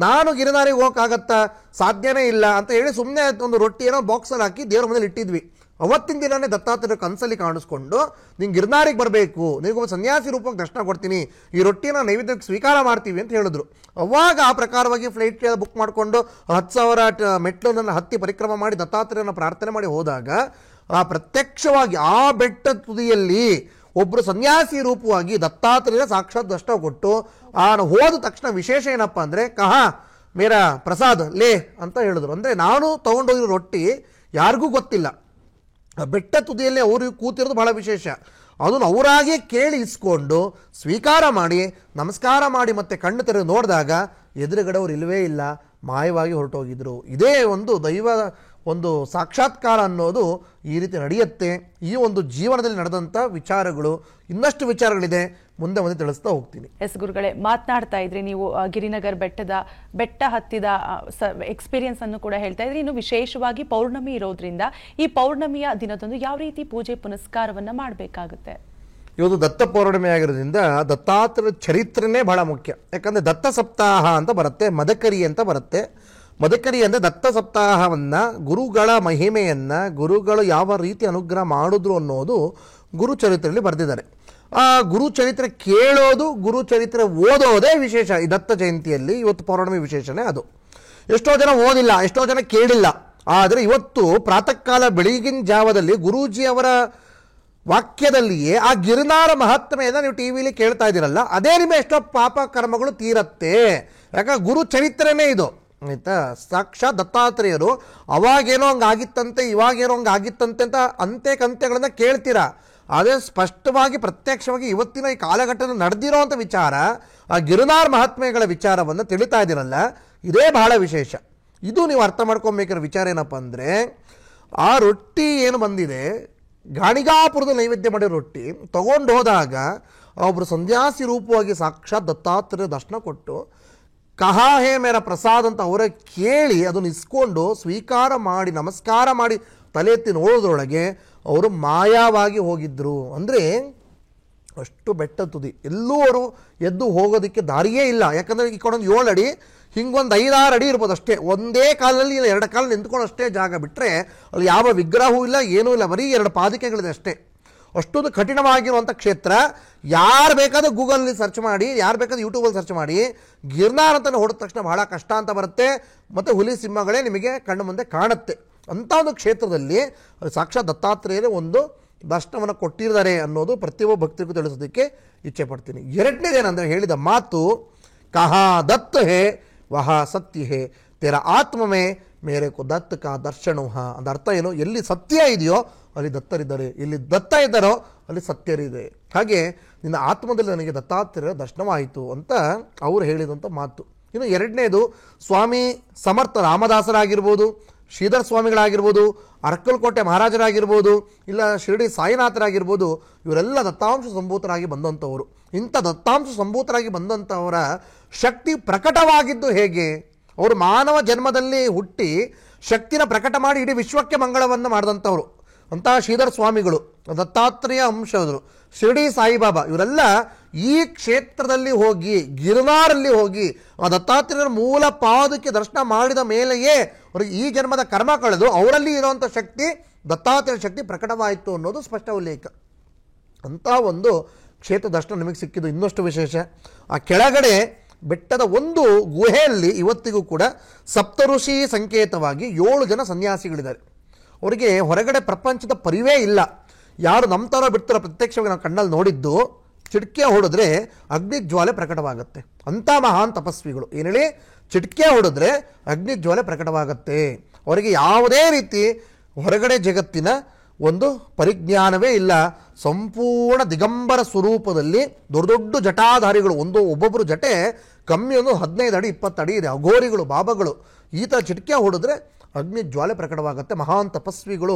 ನಾನು ಗಿರಿನಾರಿಗೆ ಹೋಗೋಕ್ಕಾಗತ್ತಾ, ಸಾಧ್ಯನೇ ಇಲ್ಲ ಅಂತ ಹೇಳಿ ಸುಮ್ಮನೆ ಒಂದು ರೊಟ್ಟಿಯನ್ನು ಬಾಕ್ಸಲ್ಲಿ ಹಾಕಿ ದೇವ್ರ ಮನೇಲಿ ಇಟ್ಟಿದ್ವಿ. ಅವತ್ತಿನ ದಿನವೇ ದತ್ತಾತ್ರೇಯರು ಕನಸಲ್ಲಿ ಕಾಣಿಸ್ಕೊಂಡು, ನೀನು ಗಿರಿನಾರಿಗೆ ಬರಬೇಕು, ನಿನಗೊಬ್ಬ ಸನ್ಯಾಸಿ ರೂಪವಾಗಿ ದರ್ಶನ ಕೊಡ್ತೀನಿ, ಈ ರೊಟ್ಟಿನ ನೈವೇದ್ಯಕ್ಕೆ ಸ್ವೀಕಾರ ಮಾಡ್ತೀವಿ ಅಂತ ಹೇಳಿದ್ರು. ಅವಾಗ ಆ ಪ್ರಕಾರವಾಗಿ ಫ್ಲೈಟ್ ಬುಕ್ ಮಾಡಿಕೊಂಡು 10,000 ಮೆಟ್ಲನ್ನು ಹತ್ತಿ ಪರಿಕ್ರಮ ಮಾಡಿ ದತ್ತಾತ್ರೇಯನ ಪ್ರಾರ್ಥನೆ ಮಾಡಿ ಹೋದಾಗ ಆ ಪ್ರತ್ಯಕ್ಷವಾಗಿ ಆ ಬೆಟ್ಟ ತುದಿಯಲ್ಲಿ ಒಬ್ಬರು ಸನ್ಯಾಸಿ ರೂಪವಾಗಿ ದತ್ತಾತ್ರೇಯ ಸಾಕ್ಷಾತ್ ದರ್ಶನ ಕೊಟ್ಟು ಹೋದ ತಕ್ಷಣ ವಿಶೇಷ ಏನಪ್ಪ ಅಂದರೆ, ಕಹಾ ಮೇರಾ ಪ್ರಸಾದ್ ಲೇ ಅಂತ ಹೇಳಿದ್ರು. ಅಂದರೆ ನಾನು ತೊಗೊಂಡೋಗಿರೋ ರೊಟ್ಟಿ ಯಾರಿಗೂ ಗೊತ್ತಿಲ್ಲ, ಬೆಟ್ಟ ತುದಿಯಲ್ಲಿ ಅವರು ಕೂತಿರೋದು ಬಹಳ ವಿಶೇಷ. ಅದನ್ನು ಅವರಾಗೆ ಕೇಳಿ ಇಸ್ಕೊಂಡು ಸ್ವೀಕಾರ ಮಾಡಿ ನಮಸ್ಕಾರ ಮಾಡಿ ಮತ್ತೆ ಕಣ್ಣು ತೆರೆದು ನೋಡಿದಾಗ ಎದುರುಗಡೆ ಅವ್ರು ಇಲ್ಲವೇ ಇಲ್ಲ, ಮಾಯವಾಗಿ ಹೊರಟೋಗಿದ್ರು. ಇದೇ ಒಂದು ದೈವ ಒಂದು ಸಾಕ್ಷಾತ್ಕಾರ ಅನ್ನೋದು ಈ ರೀತಿ ನಡೆಯುತ್ತೆ. ಈ ಒಂದು ಜೀವನದಲ್ಲಿ ನಡೆದಂಥ ವಿಚಾರಗಳು, ಇನ್ನಷ್ಟು ವಿಚಾರಗಳಿದೆ, ಮುಂದೆ ಮುಂದೆ ತಿಳಿಸ್ತಾ ಹೋಗ್ತೀನಿ. ಎಸ್ ಗುರುಗಳೇ, ಮಾತನಾಡ್ತಾ ಇದ್ರಿ ನೀವು ಗಿರಿನಗರ್ ಬೆಟ್ಟ ಹತ್ತಿದ ಎಕ್ಸ್ಪೀರಿಯನ್ಸ್ ಅನ್ನು ಕೂಡ ಹೇಳ್ತಾ ಇದ್ರಿ. ಇನ್ನು ವಿಶೇಷವಾಗಿ ಪೌರ್ಣಮಿ ಇರೋದ್ರಿಂದ ಈ ಪೌರ್ಣಮಿಯ ದಿನದಂದು ಯಾವ ರೀತಿ ಪೂಜೆ ಪುನಸ್ಕಾರವನ್ನ ಮಾಡಬೇಕಾಗುತ್ತೆ? ಇವತ್ತು ದತ್ತ ಪೌರ್ಣಿಮೆ ಆಗಿರೋದ್ರಿಂದ ದತ್ತಾತ್ರೇಯ ಚರಿತ್ರೆನೇ ಬಹಳ ಮುಖ್ಯ. ಯಾಕಂದರೆ ದತ್ತ ಸಪ್ತಾಹ ಅಂತ ಬರುತ್ತೆ, ಮದಕರಿ ಅಂತ ಬರುತ್ತೆ. ಮದಕರಿ ಅಂದರೆ ದತ್ತ ಸಪ್ತಾಹವನ್ನು, ಗುರುಗಳ ಮಹಿಮೆಯನ್ನು, ಗುರುಗಳು ಯಾವ ರೀತಿ ಅನುಗ್ರಹ ಮಾಡಿದ್ರು ಅನ್ನೋದು ಗುರುಚರಿತ್ರೆಯಲ್ಲಿ ಬರೆದಿದ್ದಾರೆ. ಆ ಗುರುಚರಿತ್ರೆ ಕೇಳೋದು, ಗುರುಚರಿತ್ರೆ ಓದೋದೇ ವಿಶೇಷ. ಈ ದತ್ತ ಜಯಂತಿಯಲ್ಲಿ ಇವತ್ತು ಪೌರ್ಣಮಿ ವಿಶೇಷನೇ ಅದು. ಎಷ್ಟೋ ಜನ ಓದಿಲ್ಲ, ಎಷ್ಟೋ ಜನ ಕೇಳಿಲ್ಲ. ಆದರೆ ಇವತ್ತು ಪ್ರಾತಃ ಕಾಲ ಬೆಳಗಿನ ಜಾವದಲ್ಲಿ ಗುರೂಜಿಯವರ ವಾಕ್ಯದಲ್ಲಿಯೇ ಆ ಗಿರಿನಾರ ಮಹಾತ್ಮೆಯನ್ನು ನೀವು ಟಿ ವಿಲಿ ಕೇಳ್ತಾ ಇದ್ದೀರಲ್ಲ, ಅದೇ ನಿಮ್ಮ ಎಷ್ಟೋ ಪಾಪ ಕರ್ಮಗಳು ತೀರತ್ತೆ. ಯಾಕಂದ್ರೆ ಗುರು ಚರಿತ್ರೆನೇ ಇದು ಆಯಿತಾ. ಸಾಕ್ಷಾತ್ ದತ್ತಾತ್ರೇಯರು ಅವಾಗೇನೋ ಹಂಗೆ ಆಗಿತ್ತಂತೆ, ಇವಾಗೇನೋ ಹಂಗೆ ಆಗಿತ್ತಂತೆ ಅಂತ ಅಂತೆಗಳನ್ನು ಕೇಳ್ತೀರಾ. ಅದೇ ಸ್ಪಷ್ಟವಾಗಿ ಪ್ರತ್ಯಕ್ಷವಾಗಿ ಇವತ್ತಿನ ಈ ಕಾಲಘಟ್ಟದಲ್ಲಿ ನಡೆದಿರೋವಂಥ ವಿಚಾರ, ಆ ಗಿರಿನಾರ ಮಹಾತ್ಮೆಗಳ ವಿಚಾರವನ್ನು ತಿಳಿತಾ ಇದ್ದೀರಲ್ಲ, ಇದೇ ಬಹಳ ವಿಶೇಷ. ಇದು ನೀವು ಅರ್ಥ ಮಾಡ್ಕೊಬೇಕಾದ್ರೆ ವಿಚಾರ ಏನಪ್ಪ ಅಂದರೆ, ಆ ರೊಟ್ಟಿ ಏನು ಬಂದಿದೆ, ಗಾಣಿಗಾಪುರದ ನೈವೇದ್ಯ ಮಾಡಿರೋ ರೊಟ್ಟಿ ತಗೊಂಡು ಹೋದಾಗ ಒಬ್ಬರು ಸನ್ಯಾಸಿ ರೂಪವಾಗಿ ಸಾಕ್ಷಾತ್ ದತ್ತಾತ್ರೇಯ ದರ್ಶನ ಕೊಟ್ಟು ಕಹಾ ಹೇ ಮೇರ ಪ್ರಸಾದ್ ಅಂತ ಅವರೇ ಕೇಳಿ ಅದನ್ನು ಇಸ್ಕೊಂಡು ಸ್ವೀಕಾರ ಮಾಡಿ ನಮಸ್ಕಾರ ಮಾಡಿ ತಲೆ ಎತ್ತಿ ನೋಡೋದ್ರೊಳಗೆ ಅವರು ಮಾಯವಾಗಿ ಹೋಗಿದ್ದರು. ಅಂದರೆ ಅಷ್ಟು ಬೆಟ್ಟ ತುದಿ, ಎಲ್ಲೂ ಅವರು ಎದ್ದು ಹೋಗೋದಕ್ಕೆ ದಾರಿಯೇ ಇಲ್ಲ. ಯಾಕಂದರೆ ಈ ಕಡೆ 7 ಅಡಿ, ಹಿಂಗೊಂದು 5-6 ಅಡಿ ಇರ್ಬೋದು ಅಷ್ಟೇ. ಒಂದೇ ಕಾಲಲ್ಲಿ 2 ಕಾಲ ನಿಂತ್ಕೊಂಡು ಅಷ್ಟೇ ಜಾಗ ಬಿಟ್ಟರೆ ಅಲ್ಲಿ ಯಾವ ವಿಗ್ರಹವೂ ಇಲ್ಲ, ಏನೂ ಇಲ್ಲ, ಬರೀ 2 ಪಾದಿಕೆಗಳಿದೆ ಅಷ್ಟೇ. ಅಷ್ಟೊಂದು ಕಠಿಣವಾಗಿರುವಂಥ ಕ್ಷೇತ್ರ. ಯಾರು ಬೇಕಾದರೂ ಗೂಗಲಲ್ಲಿ ಸರ್ಚ್ ಮಾಡಿ, ಯಾರು ಬೇಕಾದ್ರೂ ಯೂಟ್ಯೂಬಲ್ಲಿ ಸರ್ಚ್ ಮಾಡಿ, ಗಿರ್ನಾರ್ ಅಂತ ಹೊಡೆದ ತಕ್ಷಣ ಬಹಳ ಕಷ್ಟ ಅಂತ ಬರುತ್ತೆ, ಮತ್ತು ಹುಲಿ ಸಿಂಹಗಳೇ ನಿಮಗೆ ಕಣ್ಣು ಮುಂದೆ ಕಾಣುತ್ತೆ. ಅಂಥ ಒಂದು ಕ್ಷೇತ್ರದಲ್ಲಿ ಸಾಕ್ಷಾತ್ ದತ್ತಾತ್ರೇಯರೇ ಒಂದು ದರ್ಶನವನ್ನು ಕೊಟ್ಟಿದ್ದಾರೆ ಅನ್ನೋದು ಪ್ರತಿಯೊಬ್ಬ ಭಕ್ತರಿಗೂ ತಿಳಿಸೋದಕ್ಕೆ ಇಚ್ಛೆ ಪಡ್ತೀನಿ. ಎರಡನೇದೇನೆಂದರೆ, ಹೇಳಿದ ಮಾತು ಕಹಾ ದತ್ತ ಹೇ ವಹ ಸತ್ಯ ಹೇ, ತೆರ ಆತ್ಮಮೇ ಮೇರೆ ಕೋ ದತ್ತ ಕಾ ದರ್ಶನೋಹ. ಅದರ ಅರ್ಥ ಏನು? ಎಲ್ಲಿ ಸತ್ಯ ಇದೆಯೋ ಅಲ್ಲಿ ದತ್ತರಿದ್ದಾರೆ, ಎಲ್ಲಿ ದತ್ತ ಇದ್ದಾರೋ ಅಲ್ಲಿ ಸತ್ಯರಿದೆ. ಹಾಗೆ ನಿನ್ನ ಆತ್ಮದಲ್ಲಿ ನನಗೆ ದತ್ತಾತ್ರೇಯರ ದರ್ಶನವಾಯಿತು ಅಂತ ಅವರು ಹೇಳಿದಂಥ ಮಾತು. ಇನ್ನು ಎರಡನೇದು, ಸ್ವಾಮಿ ಸಮರ್ಥ ರಾಮದಾಸರಾಗಿರ್ಬೋದು, ಶ್ರೀಧರ ಸ್ವಾಮಿಗಳಾಗಿರ್ಬೋದು, ಅರಕಲಕೋಟೆ ಮಹಾರಾಜರಾಗಿರ್ಬೋದು, ಇಲ್ಲ ಶಿರಡಿ ಸಾಯಿನಾಥರಾಗಿರ್ಬೋದು, ಇವರೆಲ್ಲ ದತ್ತಾಂಶ ಸಂಭೂತರಾಗಿ ಬಂದಂಥವರು. ಇಂಥ ದತ್ತಾಂಶ ಸಂಭೂತರಾಗಿ ಬಂದಂಥವರ ಶಕ್ತಿ ಪ್ರಕಟವಾಗಿದ್ದು ಹೇಗೆ? ಅವರು ಮಾನವ ಜನ್ಮದಲ್ಲಿ ಹುಟ್ಟಿ ಶಕ್ತಿನ ಪ್ರಕಟ ಮಾಡಿ ಇಡೀ ವಿಶ್ವಕ್ಕೆ ಮಂಗಳವನ್ನು ಮಾಡಿದಂಥವ್ರು. ಅಂತಹ ಶ್ರೀಧರ ಸ್ವಾಮಿಗಳು, ದತ್ತಾತ್ರೇಯ ಅಂಶದರು, ಶಿರಡಿ ಸಾಯಿಬಾಬಾ, ಇವರೆಲ್ಲ ಈ ಕ್ಷೇತ್ರದಲ್ಲಿ ಹೋಗಿ ಗಿರಿನಾರಲ್ಲಿ ಹೋಗಿ ಆ ದತ್ತಾತ್ರೇಯರ ಮೂಲ ಪಾದಕ್ಕೆ ದರ್ಶನ ಮಾಡಿದ ಮೇಲೆಯೇ ಅವರಿಗೆ ಈ ಜನ್ಮದ ಕರ್ಮ ಕಳೆದು ಅವರಲ್ಲಿ ಇರುವಂಥ ಶಕ್ತಿ ದತ್ತಾತ್ರೇಯ ಶಕ್ತಿ ಪ್ರಕಟವಾಯಿತು ಅನ್ನೋದು ಸ್ಪಷ್ಟ ಉಲ್ಲೇಖ. ಅಂಥ ಒಂದು ಕ್ಷೇತ್ರ ದರ್ಶನ ನಿಮಗೆ ಸಿಕ್ಕಿದ್ದು ಇನ್ನಷ್ಟು ವಿಶೇಷ. ಆ ಕೆಳಗಡೆ ಬೆಟ್ಟದ ಒಂದು ಗುಹೆಯಲ್ಲಿ ಇವತ್ತಿಗೂ ಕೂಡ ಸಪ್ತಋಷಿ ಸಂಕೇತವಾಗಿ 7 ಜನ ಸನ್ಯಾಸಿಗಳಿದ್ದಾರೆ. ಅವರಿಗೆ ಹೊರಗಡೆ ಪ್ರಪಂಚದ ಪರಿವೇ ಇಲ್ಲ. ಯಾರು ನಮ್ಮ ಥರ ಬಿಡ್ತಾರೋ ಪ್ರತ್ಯಕ್ಷವಾಗಿ ನಾವು ಕಣ್ಣಲ್ಲಿ ನೋಡಿದ್ದು, ಚಿಟಿಕೆ ಹೊಡೆದ್ರೆ ಅಗ್ನಿ ಜ್ವಾಲೆ ಪ್ರಕಟವಾಗುತ್ತೆ. ಅಂಥ ಮಹಾನ್ ತಪಸ್ವಿಗಳು ಏನು ಹೇಳಿ, ಚಿಟಿಕೆ ಹೊಡೆದ್ರೆ ಅಗ್ನಿ ಜ್ವಾಲೆ ಪ್ರಕಟವಾಗುತ್ತೆ. ಅವರಿಗೆ ಯಾವುದೇ ರೀತಿ ಹೊರಗಡೆ ಜಗತ್ತಿನ ಒಂದು ಪರಿಜ್ಞಾನವೇ ಇಲ್ಲ. ಸಂಪೂರ್ಣ ದಿಗಂಬರ ಸ್ವರೂಪದಲ್ಲಿ ದೊಡ್ಡ ದೊಡ್ಡ ಜಟಾಧಾರಿಗಳು, ಒಬ್ಬೊಬ್ಬರು ಜಟೆ ಕಮ್ಮಿ 15 ಅಡಿ 20 ಅಡಿ ಇದೆ. ಅಘೋರಿಗಳು, ಬಾಬಾಗಳು ಈ ಥರ ಚಿಟಿಕೆ ಹೊಡೆದ್ರೆ ಅಗ್ನಿ ಜ್ವಾಲೆ ಪ್ರಕಟವಾಗುತ್ತೆ. ಮಹಾನ್ ತಪಸ್ವಿಗಳು,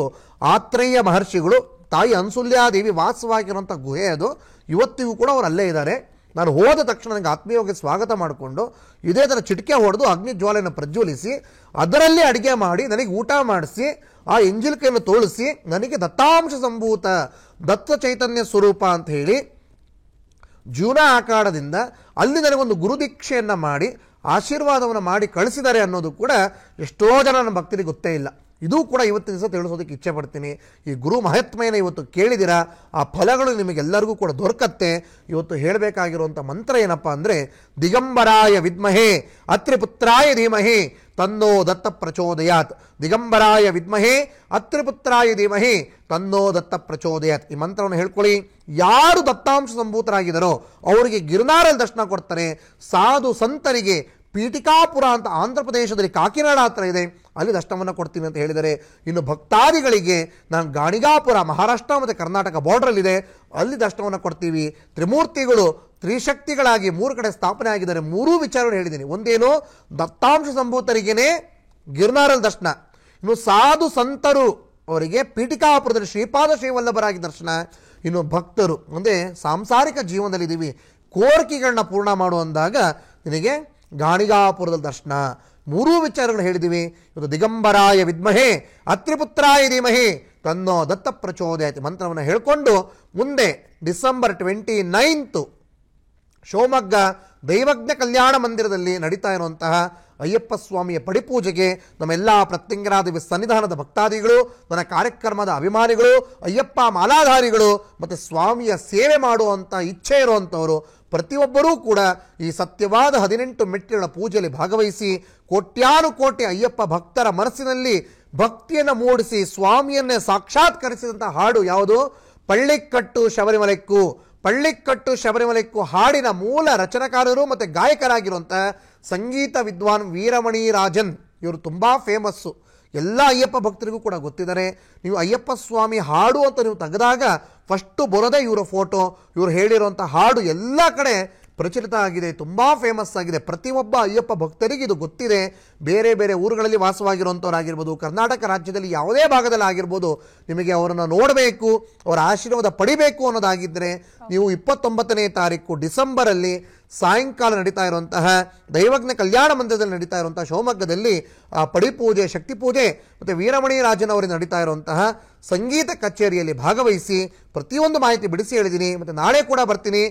ಆತ್ರೇಯ ಮಹರ್ಷಿಗಳು, ತಾಯಿ ಅನ್ಸುಲ್ಯಾದೇವಿ ವಾಸವಾಗಿರುವಂಥ ಗುಹೆ ಅದು. ಇವತ್ತಿಗೂ ಕೂಡ ಅವರು ಅಲ್ಲೇ ಇದ್ದಾರೆ. ನಾನು ಹೋದ ತಕ್ಷಣ ನನಗೆ ಆತ್ಮೀಯವಾಗಿ ಸ್ವಾಗತ ಮಾಡಿಕೊಂಡು ಇದೇ ಥರ ಚಿಟಿಕೆ ಹೊಡೆದು ಅಗ್ನಿ ಜ್ವಾಲೆಯನ್ನು ಪ್ರಜ್ವಲಿಸಿ ಅದರಲ್ಲಿ ಅಡುಗೆ ಮಾಡಿ ನನಗೆ ಊಟ ಮಾಡಿಸಿ ಆ ಎಂಜಿಲ್ಕೆಯನ್ನು ತೋಳಿಸಿ ನನಗೆ ದತ್ತಾಂಶ ಸಂಭೂತ ದತ್ತ ಚೈತನ್ಯ ಸ್ವರೂಪ ಅಂತ ಹೇಳಿ ಜೀವನ ಆಕಾರದಿಂದ ಅಲ್ಲಿ ನನಗೊಂದು ಗುರುದೀಕ್ಷೆಯನ್ನು ಮಾಡಿ ಆಶೀರ್ವಾದವನ್ನು ಮಾಡಿ ಕಳಿಸಿದ್ದಾರೆ ಅನ್ನೋದು ಕೂಡ ಎಷ್ಟೋ ಜನ ನನ್ನ ಭಕ್ತರಿಗೆ ಗೊತ್ತೇ ಇಲ್ಲ. ಇದು ಕೂಡ ಇವತ್ತಿನ ದಿವಸ ತಿಳಿಸೋದಕ್ಕೆ ಇಚ್ಛೆ ಪಡ್ತೀನಿ. ಈ ಗುರು ಮಹಾತ್ಮೆಯನ್ನು ಇವತ್ತು ಕೇಳಿದಿರಾ, ಆ ಫಲಗಳು ನಿಮಗೆಲ್ಲರಿಗೂ ಕೂಡ ದೊರಕತ್ತೆ. ಇವತ್ತು ಹೇಳಬೇಕಾಗಿರುವಂಥ ಮಂತ್ರ ಏನಪ್ಪ ಅಂದರೆ, ದಿಗಂಬರಾಯ ವಿದ್ಮಹೇ ಅತ್ರಿಪುತ್ರಾಯ ಧೀಮಹಿ ತನ್ನೋ ದತ್ತ ಪ್ರಚೋದಯಾತ್. ದಿಗಂಬರಾಯ ವಿದ್ಮಹೇ ಅತ್ರಿಪುತ್ರಾಯ ಧೀಮಹಿ ತನ್ನೋ ದತ್ತ ಪ್ರಚೋದಯಾತ್. ಈ ಮಂತ್ರವನ್ನು ಹೇಳ್ಕೊಳ್ಳಿ. ಯಾರು ದತ್ತಾಂಶ ಸಂಭೂತರಾಗಿದ್ದಾರೋ ಅವರಿಗೆ ಗಿರಿನಾರಲ್ಲಿ ದರ್ಶನ ಕೊಡ್ತಾರೆ. ಸಾಧು ಸಂತರಿಗೆ ಪೀಠಿಕಾಪುರ ಅಂತ ಆಂಧ್ರ ಪ್ರದೇಶದಲ್ಲಿ ಕಾಕಿನಾಡ ಹತ್ರ ಇದೆ, ಅಲ್ಲಿ ದರ್ಶನವನ್ನು ಕೊಡ್ತೀನಿ ಅಂತ ಹೇಳಿದರೆ. ಇನ್ನು ಭಕ್ತಾದಿಗಳಿಗೆ ನಾನು ಗಾಣಿಗಾಪುರ ಮಹಾರಾಷ್ಟ್ರ ಮತ್ತು ಕರ್ನಾಟಕ ಬಾರ್ಡ್ರಲ್ಲಿದೆ, ಅಲ್ಲಿ ದರ್ಶನವನ್ನು ಕೊಡ್ತೀವಿ. ತ್ರಿಮೂರ್ತಿಗಳು ತ್ರಿಶಕ್ತಿಗಳಾಗಿ 3 ಕಡೆ ಸ್ಥಾಪನೆ ಆಗಿದ್ದಾರೆ. 3 ವಿಚಾರಗಳು ಹೇಳಿದ್ದೀನಿ. ಒಂದೇನು, ದತ್ತಾಂಶ ಸಂಭೂತರಿಗೇನೆ ಗಿರಿನಾರಲ್ಲಿ ದರ್ಶನ. ಇನ್ನು ಸಾಧು ಸಂತರು ಅವರಿಗೆ ಪೀಠಿಕಾಪುರದಲ್ಲಿ ಶ್ರೀಪಾದ ಶ್ರೀವಲ್ಲಭರಾಗಿ ದರ್ಶನ. ಇನ್ನು ಭಕ್ತರು ಅಂದರೆ ಸಾಂಸಾರಿಕ ಜೀವನದಲ್ಲಿದ್ದೀವಿ, ಕೋರಿಕೆಗಳನ್ನ ಪೂರ್ಣ ಮಾಡುವಂದಾಗ ನಿನಗೆ ಗಾಣಿಗಾಪುರದಲ್ಲಿ ದರ್ಶನ. 3 ವಿಚಾರಗಳು ಹೇಳಿದ್ದೀವಿ. ಇವತ್ತು ದಿಗಂಬರಾಯ ವಿದ್ಮಹೇ ಅತ್ರಿಪುತ್ರಾಯ ಧೀಮಹಿ ತನ್ನೋ ದತ್ತ ಪ್ರಚೋದಯಾತ್ ಮಂತ್ರವನ್ನು ಹೇಳಿಕೊಂಡು ಮುಂದೆ ಡಿಸೆಂಬರ್ 29 ಶಿವಮೊಗ್ಗ ದೈವಜ್ಞ ಕಲ್ಯಾಣ ಮಂದಿರದಲ್ಲಿ ನಡೀತಾ ಇರುವಂತಹ ಅಯ್ಯಪ್ಪ ಸ್ವಾಮಿಯ ಪಡಿಪೂಜೆಗೆ ನಮ್ಮೆಲ್ಲ ಪ್ರತ್ಯಂಗರಾದ ಸನ್ನಿಧಾನದ ಭಕ್ತಾದಿಗಳು, ನನ್ನ ಕಾರ್ಯಕ್ರಮದ ಅಭಿಮಾನಿಗಳು, ಅಯ್ಯಪ್ಪ ಮಾಲಾಧಾರಿಗಳು ಮತ್ತು ಸ್ವಾಮಿಯ ಸೇವೆ ಮಾಡುವಂಥ ಇಚ್ಛೆ ಇರುವಂಥವರು ಪ್ರತಿಯೊಬ್ಬರೂ ಕೂಡ ಈ ಸತ್ಯವಾದ 18 ಮೆಟ್ಟಿಗಳ ಪೂಜೆಯಲ್ಲಿ ಭಾಗವಹಿಸಿ ಕೋಟ್ಯಾನುಕೋಟಿ ಅಯ್ಯಪ್ಪ ಭಕ್ತರ ಮನಸ್ಸಿನಲ್ಲಿ ಭಕ್ತಿಯನ್ನು ಮೂಡಿಸಿ ಸ್ವಾಮಿಯನ್ನೇ ಸಾಕ್ಷಾತ್ಕರಿಸಿದಂಥ ಹಾಡು ಯಾವುದು? ಪಳ್ಳಿಕಟ್ಟು ಶಬರಿಮಲೆಕ್ಕೂ. ಪಳ್ಳಿಕಟ್ಟು ಶಬರಿಮಲೆಕ್ಕೂ ಹಾಡಿನ ಮೂಲ ರಚನಾಕಾರರು ಮತ್ತು ಗಾಯಕರಾಗಿರುವಂಥ ಸಂಗೀತ ವಿದ್ವಾನ್ ವೀರಮಣಿ ರಾಜನ್. ಇವರು ತುಂಬ ಫೇಮಸ್ಸು, ಎಲ್ಲ ಅಯ್ಯಪ್ಪ ಭಕ್ತರಿಗೂ ಕೂಡ ಗೊತ್ತಿದ್ದಾರೆ. ನೀವು ಅಯ್ಯಪ್ಪ ಸ್ವಾಮಿ ಹಾಡು ಅಂತ ನೀವು ತೆಗೆದಾಗ ಫಸ್ಟು ಬರೋದೇ ಇವರ ಫೋಟೋ. ಇವರು ಹೇಳಿರುವಂಥ ಹಾಡು ಎಲ್ಲ ಕಡೆ ಪ್ರಚಲಿತ ಆಗಿದೆ, ತುಂಬ ಫೇಮಸ್ ಆಗಿದೆ. ಪ್ರತಿಯೊಬ್ಬ ಅಯ್ಯಪ್ಪ ಭಕ್ತರಿಗೆ ಇದು ಗೊತ್ತಿದೆ. ಬೇರೆ ಬೇರೆ ಊರುಗಳಲ್ಲಿ ವಾಸವಾಗಿರುವಂಥವ್ರಾಗಿರ್ಬೋದು, ಕರ್ನಾಟಕ ರಾಜ್ಯದಲ್ಲಿ ಯಾವುದೇ ಭಾಗದಲ್ಲಿ ಆಗಿರ್ಬೋದು, ನಿಮಗೆ ಅವರನ್ನು ನೋಡಬೇಕು, ಅವರ ಆಶೀರ್ವಾದ ಪಡಿಬೇಕು ಅನ್ನೋದಾಗಿದ್ದರೆ ನೀವು 29ನೇ ತಾರೀಕು ಡಿಸೆಂಬರಲ್ಲಿ ಸಾಯಂಕಾಲ ನಡೀತಾ ಇರುವಂತಹ ದೈವಜ್ಞ ಕಲ್ಯಾಣ ಮಂದಿರದಲ್ಲಿ ನಡೀತಾ ಇರುವಂತಹ ಶಿವಮೊಗ್ಗದಲ್ಲಿ ಪಡಿಪೂಜೆ, ಶಕ್ತಿ ಪೂಜೆ ಮತ್ತು ವೀರಮಣಿ ರಾಜನ್ ಅವರಿಗೆ ನಡೀತಾ ಇರುವಂತಹ ಸಂಗೀತ ಕಚೇರಿಯಲ್ಲಿ ಭಾಗವಹಿಸಿ ಪ್ರತಿಯೊಂದು ಮಾಹಿತಿ ಬಿಡಿಸಿ ಹೇಳಿದ್ದೀನಿ. ಮತ್ತು ನಾಳೆ ಕೂಡ ಬರ್ತೀನಿ,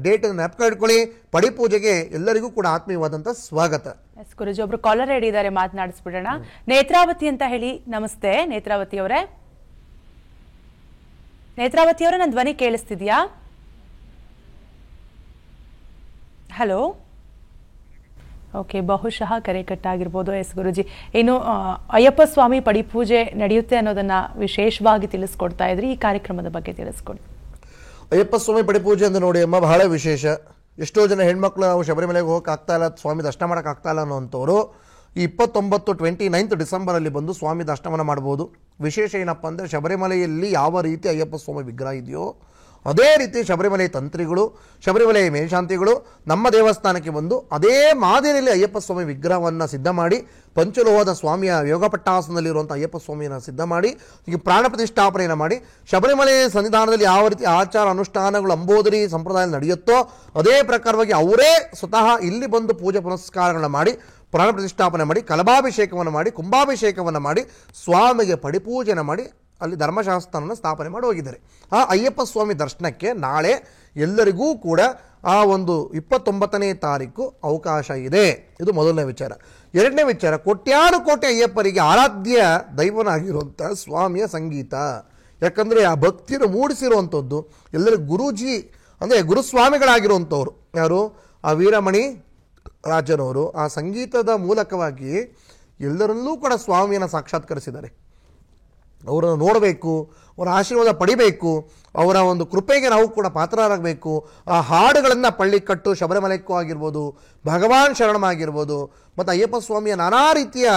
ಡೇಟನ್ನು ನೆನಪು ಇಟ್ಕೊಳ್ಳಿ. ಪಡಿಪೂಜೆಗೆ ಎಲ್ಲರಿಗೂ ಕೂಡ ಆತ್ಮೀಯವಾದಂಥ ಸ್ವಾಗತ. ಗುರುಜಿ, ಒಬ್ರು ಕಾಲರ್ ರೆಡಿ ಇದ್ದಾರೆ, ಮಾತನಾಡಿಸ್ಬಿಡೋಣ. ನೇತ್ರಾವತಿ ಅಂತ ಹೇಳಿ. ನಮಸ್ತೆ ನೇತ್ರಾವತಿ ಅವರೇ. ನೇತ್ರಾವತಿ ಅವರೇ, ನನ್ನ ಧ್ವನಿ ಕೇಳಿಸ್ತಿದ್ಯಾ? ಹಲೋ. ಓಕೆ, ಬಹುಶಃ ಕರೆ ಕಟ್ಟಾಗಿರ್ಬೋದು. ಎಸ್ ಗುರುಜಿ, ಇನ್ನು ಅಯ್ಯಪ್ಪ ಸ್ವಾಮಿ ಪಡಿಪೂಜೆ ನಡೆಯುತ್ತೆ ಅನ್ನೋದನ್ನ ವಿಶೇಷವಾಗಿ ತಿಳಿಸ್ಕೊಡ್ತಾ ಇದ್ರಿ, ಈ ಕಾರ್ಯಕ್ರಮದ ಬಗ್ಗೆ ತಿಳಿಸ್ಕೊಡಿ. ಅಯ್ಯಪ್ಪ ಸ್ವಾಮಿ ಪಡಿಪೂಜೆ ಅಂತ ನೋಡಿ ಅಮ್ಮ ಬಹಳ ವಿಶೇಷ. ಎಷ್ಟೋ ಜನ ಹೆಣ್ಮಕ್ಳು ನಾವು ಶಬರಿಮಲೆಗೆ ಹೋಗಕ್ಕೆ ಆಗ್ತಾ ಇಲ್ಲ, ಸ್ವಾಮಿ ದರ್ಶನ ಮಾಡೋಕೆ ಆಗ್ತಾ ಇಲ್ಲ ಅನ್ನೋಂಥವ್ರು ಈ 29 ಡಿಸೆಂಬರಲ್ಲಿ ಬಂದು ಸ್ವಾಮಿ ದರ್ಶನವನ್ನು ಮಾಡ್ಬೋದು. ವಿಶೇಷ ಏನಪ್ಪ ಅಂದರೆ, ಶಬರಿಮಲೆಯಲ್ಲಿ ಯಾವ ರೀತಿ ಅಯ್ಯಪ್ಪ ಸ್ವಾಮಿ ವಿಗ್ರಹ ಇದೆಯೋ ಅದೇ ರೀತಿ ಶಬರಿಮಲೆ ತಂತ್ರಿಗಳು, ಶಬರಿಮಲೆ ಮೇಲ್ಶಾಂತಿಗಳು ನಮ್ಮ ದೇವಸ್ಥಾನಕ್ಕೆ ಬಂದು ಅದೇ ಮಾದರಿಯಲ್ಲಿ ಅಯ್ಯಪ್ಪ ಸ್ವಾಮಿ ವಿಗ್ರಹವನ್ನು ಸಿದ್ಧ ಮಾಡಿ, ಪಂಚಲೋಹದ ಸ್ವಾಮಿಯ ಯೋಗಪಟ್ಟಾಸನದಲ್ಲಿರುವಂಥ ಅಯ್ಯಪ್ಪ ಸ್ವಾಮಿಯನ್ನು ಸಿದ್ಧ ಮಾಡಿ, ಈಗ ಪ್ರಾಣ ಪ್ರತಿಷ್ಠಾಪನೆಯನ್ನು ಮಾಡಿ, ಶಬರಿಮಲೆ ಸನ್ನಿಧಾನದಲ್ಲಿ ಯಾವ ರೀತಿ ಆಚಾರ ಅನುಷ್ಠಾನಗಳು ಅಂಬೋದರಿ ಸಂಪ್ರದಾಯ ನಡೆಯುತ್ತೋ ಅದೇ ಪ್ರಕಾರವಾಗಿ ಅವರೇ ಸ್ವತಃ ಇಲ್ಲಿ ಬಂದು ಪೂಜೆ ಪುನಸ್ಕಾರಗಳನ್ನ ಮಾಡಿ, ಪ್ರಾಣ ಪ್ರತಿಷ್ಠಾಪನೆ ಮಾಡಿ, ಕಲಭಾಭಿಷೇಕವನ್ನು ಮಾಡಿ, ಕುಂಭಾಭಿಷೇಕವನ್ನು ಮಾಡಿ, ಸ್ವಾಮಿಗೆ ಪಡಿಪೂಜೆನ ಮಾಡಿ ಅಲ್ಲಿ ಧರ್ಮಶಾಸ್ತ್ರವನ್ನು ಸ್ಥಾಪನೆ ಮಾಡಿ ಹೋಗಿದ್ದಾರೆ. ಆ ಅಯ್ಯಪ್ಪ ಸ್ವಾಮಿ ದರ್ಶನಕ್ಕೆ ನಾಳೆ ಎಲ್ಲರಿಗೂ ಕೂಡ ಆ ಒಂದು 29ನೇ ತಾರೀಕು ಅವಕಾಶ ಇದೆ. ಇದು ಮೊದಲನೇ ವಿಚಾರ. ಎರಡನೇ ವಿಚಾರ, ಕೋಟ್ಯಾನು ಕೋಟಿ ಅಯ್ಯಪ್ಪರಿಗೆ ಆರಾಧ್ಯ ದೈವನಾಗಿರುವಂಥ ಸ್ವಾಮಿಯ ಸಂಗೀತ. ಯಾಕಂದರೆ ಆ ಭಕ್ತಿಯನ್ನು ಮೂಡಿಸಿರುವಂಥದ್ದು ಎಲ್ಲರಿಗೂ ಗುರೂಜಿ ಅಂದರೆ ಗುರುಸ್ವಾಮಿಗಳಾಗಿರುವಂಥವ್ರು ಯಾರು, ಆ ವೀರಮಣಿ ರಾಜನವರು. ಆ ಸಂಗೀತದ ಮೂಲಕವಾಗಿ ಎಲ್ಲರನ್ನೂ ಕೂಡ ಸ್ವಾಮಿಯನ್ನು ಸಾಕ್ಷಾತ್ಕರಿಸಿದ್ದಾರೆ. ಅವರನ್ನು ನೋಡಬೇಕು, ಅವರ ಆಶೀರ್ವಾದ ಪಡಿಬೇಕು, ಅವರ ಒಂದು ಕೃಪೆಗೆ ನಾವು ಕೂಡ ಪಾತ್ರರಾಗಬೇಕು. ಆ ಹಾಡುಗಳನ್ನು ಪಳ್ಳಿಕಟ್ಟು ಶಬರಿಮಲೆಕ್ಕೂ ಆಗಿರ್ಬೋದು, ಭಗವಾನ್ ಶರಣಮಾಗಿರ್ಬೋದು, ಮತ್ತು ಅಯ್ಯಪ್ಪ ಸ್ವಾಮಿಯ ನಾನಾ ರೀತಿಯ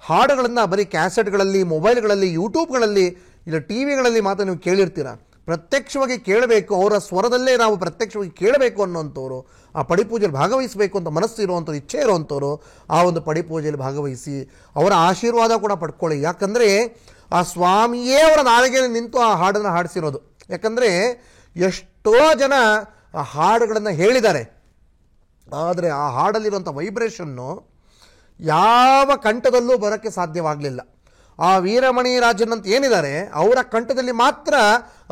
ಹಾಡುಗಳನ್ನು ಬರೀ ಕ್ಯಾಸೆಟ್ಗಳಲ್ಲಿ, ಮೊಬೈಲ್ಗಳಲ್ಲಿ, ಯೂಟ್ಯೂಬ್ಗಳಲ್ಲಿ, ಇಲ್ಲ ಟಿ ವಿಗಳಲ್ಲಿ ಮಾತ್ರ ನೀವು ಕೇಳಿರ್ತೀರ. ಪ್ರತ್ಯಕ್ಷವಾಗಿ ಕೇಳಬೇಕು, ಅವರ ಸ್ವರದಲ್ಲೇ ನಾವು ಪ್ರತ್ಯಕ್ಷವಾಗಿ ಕೇಳಬೇಕು ಅನ್ನೋಂಥವ್ರು, ಆ ಪಡಿಪೂಜೆಯಲ್ಲಿ ಭಾಗವಹಿಸಬೇಕು ಅಂತ ಮನಸ್ಸು ಇರುವಂಥವ್ರು, ಇಚ್ಛೆ ಇರುವಂಥವ್ರು ಆ ಒಂದು ಪಡಿಪೂಜೆಯಲ್ಲಿ ಭಾಗವಹಿಸಿ ಅವರ ಆಶೀರ್ವಾದ ಕೂಡ ಪಡ್ಕೊಳ್ಳಿ. ಯಾಕಂದರೆ ಆ ಸ್ವಾಮಿಯೇ ಅವರ ನಾಲಿಗೆಯಲ್ಲಿ ನಿಂತು ಆ ಹಾಡನ್ನು ಹಾಡಿಸಿರೋದು. ಯಾಕಂದರೆ ಎಷ್ಟೋ ಜನ ಆ ಹಾಡುಗಳನ್ನು ಹೇಳಿದ್ದಾರೆ, ಆದರೆ ಆ ಹಾಡಲ್ಲಿರುವಂಥ ವೈಬ್ರೇಷನ್ನು ಯಾವ ಕಂಠದಲ್ಲೂ ಬರೋಕ್ಕೆ ಸಾಧ್ಯವಾಗಲಿಲ್ಲ. ಆ ವೀರಮಣಿ ರಾಜನ್ ಅಂತ ಏನಿದ್ದಾರೆ ಅವರ ಕಂಠದಲ್ಲಿ ಮಾತ್ರ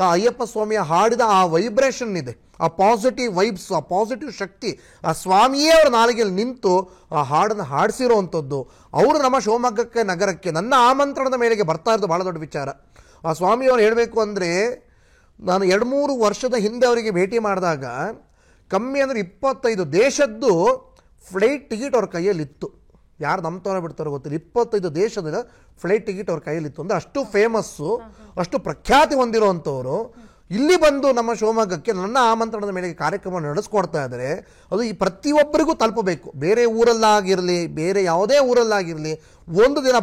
ಆ ಅಯ್ಯಪ್ಪ ಸ್ವಾಮಿಯ ಹಾಡಿದ ಆ ವೈಬ್ರೇಷನ್ ಇದೆ, ಆ ಪಾಸಿಟಿವ್ ವೈಬ್ಸ್, ಆ ಪಾಸಿಟಿವ್ ಶಕ್ತಿ ಆ ಸ್ವಾಮಿಯೇ ಅವರ ನಾಲಿಗೆಯಲ್ಲಿ ನಿಂತು ಆ ಹಾಡನ್ನು ಹಾಡಿಸಿರೋವಂಥದ್ದು. ಅವರು ನಮ್ಮ ಶಿವಮೊಗ್ಗಕ್ಕೆ ನಗರಕ್ಕೆ ನನ್ನ ಆಮಂತ್ರಣದ ಮೇರೆಗೆ ಬರ್ತಾ ಇರೋದು ಭಾಳ ದೊಡ್ಡ ವಿಚಾರ. ಆ ಸ್ವಾಮಿಯವರು ಹೇಳಬೇಕು ಅಂದರೆ, ನಾನು 2-3 ವರ್ಷದ ಹಿಂದೆ ಅವರಿಗೆ ಭೇಟಿ ಮಾಡಿದಾಗ ಕಮ್ಮಿ ಅಂದರೆ 25 ದೇಶದ್ದು ಫ್ಲೈಟ್ ಟಿಕೆಟ್ ಅವ್ರ ಕೈಯಲ್ಲಿತ್ತು. ಯಾರು ನಂಬ್ತಾರೋ ಬಿಡ್ತಾರೋ ಗೊತ್ತಿಲ್ಲ, 25 ದೇಶದ ಫ್ಲೈಟ್ ಟಿಕೆಟ್ ಅವ್ರ ಕೈಯಲ್ಲಿತ್ತು. ಅಂದರೆ ಅಷ್ಟು ಫೇಮಸ್ಸು, ಅಷ್ಟು ಪ್ರಖ್ಯಾತಿ ಹೊಂದಿರುವಂಥವ್ರು ಇಲ್ಲಿ ಬಂದು ನಮ್ಮ ಶಿವಮೊಗ್ಗಕ್ಕೆ ನನ್ನ ಆಮಂತ್ರಣದ ಮೇಲೆಗೆ ಕಾರ್ಯಕ್ರಮ ನಡೆಸ್ಕೊಡ್ತಾ ಇದ್ದಾರೆ. ಅದು ಈ ಪ್ರತಿಯೊಬ್ಬರಿಗೂ ತಲುಪಬೇಕು. ಬೇರೆ ಊರಲ್ಲಾಗಿರಲಿ, ಬೇರೆ ಯಾವುದೇ ಊರಲ್ಲಾಗಿರಲಿ, ಒಂದು ದಿನ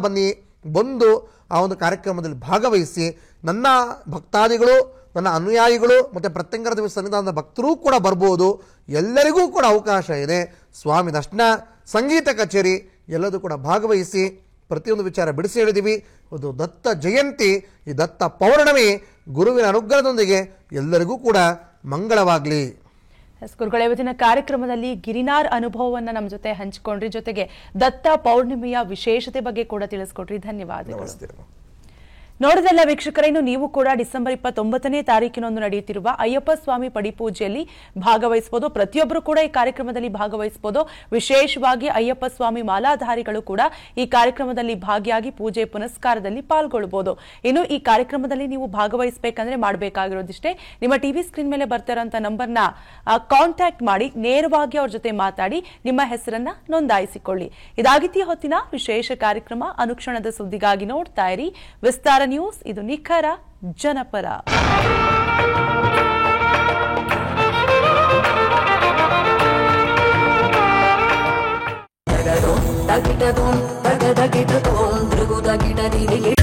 ಬಂದು ಆ ಒಂದು ಕಾರ್ಯಕ್ರಮದಲ್ಲಿ ಭಾಗವಹಿಸಿ ನನ್ನ ಭಕ್ತಾದಿಗಳು, ನನ್ನ ಅನುಯಾಯಿಗಳು ಮತ್ತು ಪ್ರತ್ಯಂಗರ ದಿವಸ ಸನ್ನಿಧಾನದ ಭಕ್ತರೂ ಕೂಡ ಬರ್ಬೋದು. ಎಲ್ಲರಿಗೂ ಕೂಡ ಅವಕಾಶ ಇದೆ. ಸ್ವಾಮಿ ದರ್ಶನ, ಸಂಗೀತ ಕಚೇರಿ ಎಲ್ಲದೂ ಕೂಡ ಭಾಗವಹಿಸಿ ಪ್ರತಿಯೊಂದು ವಿಚಾರ ಬಿಡಿಸಿ ಹೇಳಿದ್ದೀವಿ. ಅದು ದತ್ತ ಜಯಂತಿ, ಈ ದತ್ತ ಪೌರ್ಣಮಿ ಗುರುವಿನ ಅನುಗ್ರಹದೊಂದಿಗೆ ಎಲ್ಲರಿಗೂ ಕೂಡ ಮಂಗಳವಾಗಲಿ. ಗುರುಗಳ ಇವತ್ತಿನ ಕಾರ್ಯಕ್ರಮದಲ್ಲಿ ಗಿರಿನಾರ್ ಅನುಭವವನ್ನು ನಮ್ಮ ಜೊತೆ ಹಂಚಿಕೊಂಡ್ರಿ, ಜೊತೆಗೆ ದತ್ತ ಪೌರ್ಣಿಮೆಯ ವಿಶೇಷತೆ ಬಗ್ಗೆ ಕೂಡ ತಿಳಿಸ್ಕೊಟ್ರಿ. ಧನ್ಯವಾದಗಳು. ನಮಸ್ತೆ. ನೋಡಿದಲ್ಲ ವೀಕ್ಷಕರೇ, ಇನ್ನು ನೀವು ಕೂಡ ಡಿಸೆಂಬರ್ 29ನೇ ತಾರೀಕಿನಂದು ನಡೆಯುತ್ತಿರುವ ಅಯ್ಯಪ್ಪ ಸ್ವಾಮಿ ಪಡಿಪೂಜೆಯಲ್ಲಿ ಭಾಗವಹಿಸಬಹುದು. ಪ್ರತಿಯೊಬ್ಬರು ಕೂಡ ಈ ಕಾರ್ಯಕ್ರಮದಲ್ಲಿ ಭಾಗವಹಿಸಬಹುದು. ವಿಶೇಷವಾಗಿ ಅಯ್ಯಪ್ಪ ಸ್ವಾಮಿ ಮಾಲಾಧಾರಿಗಳು ಕೂಡ ಈ ಕಾರ್ಯಕ್ರಮದಲ್ಲಿ ಭಾಗಿಯಾಗಿ ಪೂಜೆ ಪುನಸ್ಕಾರದಲ್ಲಿ ಪಾಲ್ಗೊಳ್ಳಬಹುದು. ಇನ್ನು ಈ ಕಾರ್ಯಕ್ರಮದಲ್ಲಿ ನೀವು ಭಾಗವಹಿಸಬೇಕಂದ್ರೆ ಮಾಡಬೇಕಾಗಿರೋದಿಷ್ಟೇ, ನಿಮ್ಮ ಟಿವಿ ಸ್ಕ್ರೀನ್ ಮೇಲೆ ಬರ್ತಿರೋಂಥ ನಂಬರ್ನ ಕಾಂಟ್ಯಾಕ್ಟ್ ಮಾಡಿ ನೇರವಾಗಿ ಅವ್ರ ಜೊತೆ ಮಾತಾಡಿ ನಿಮ್ಮ ಹೆಸರನ್ನ ನೋಂದಾಯಿಸಿಕೊಳ್ಳಿ. ಇದಾಗಿತ್ತೀ ಹೊತ್ತಿನ ವಿಶೇಷ ಕಾರ್ಯಕ್ರಮ. ಅನುಕ್ಷಣದ ಸುದ್ದಿಗಾಗಿ ನೋಡ್ತಾ ಇರಿ ವಿಸ್ತಾರ ನ್ಯೂಸ್. ಇದು ನಿಖರ ಜನಪರ. ತಗಿಟದೋಂ ತಗದಗಿಟದೋಂ ಧ್ರುಗುದಗಿಟದಿಗೆ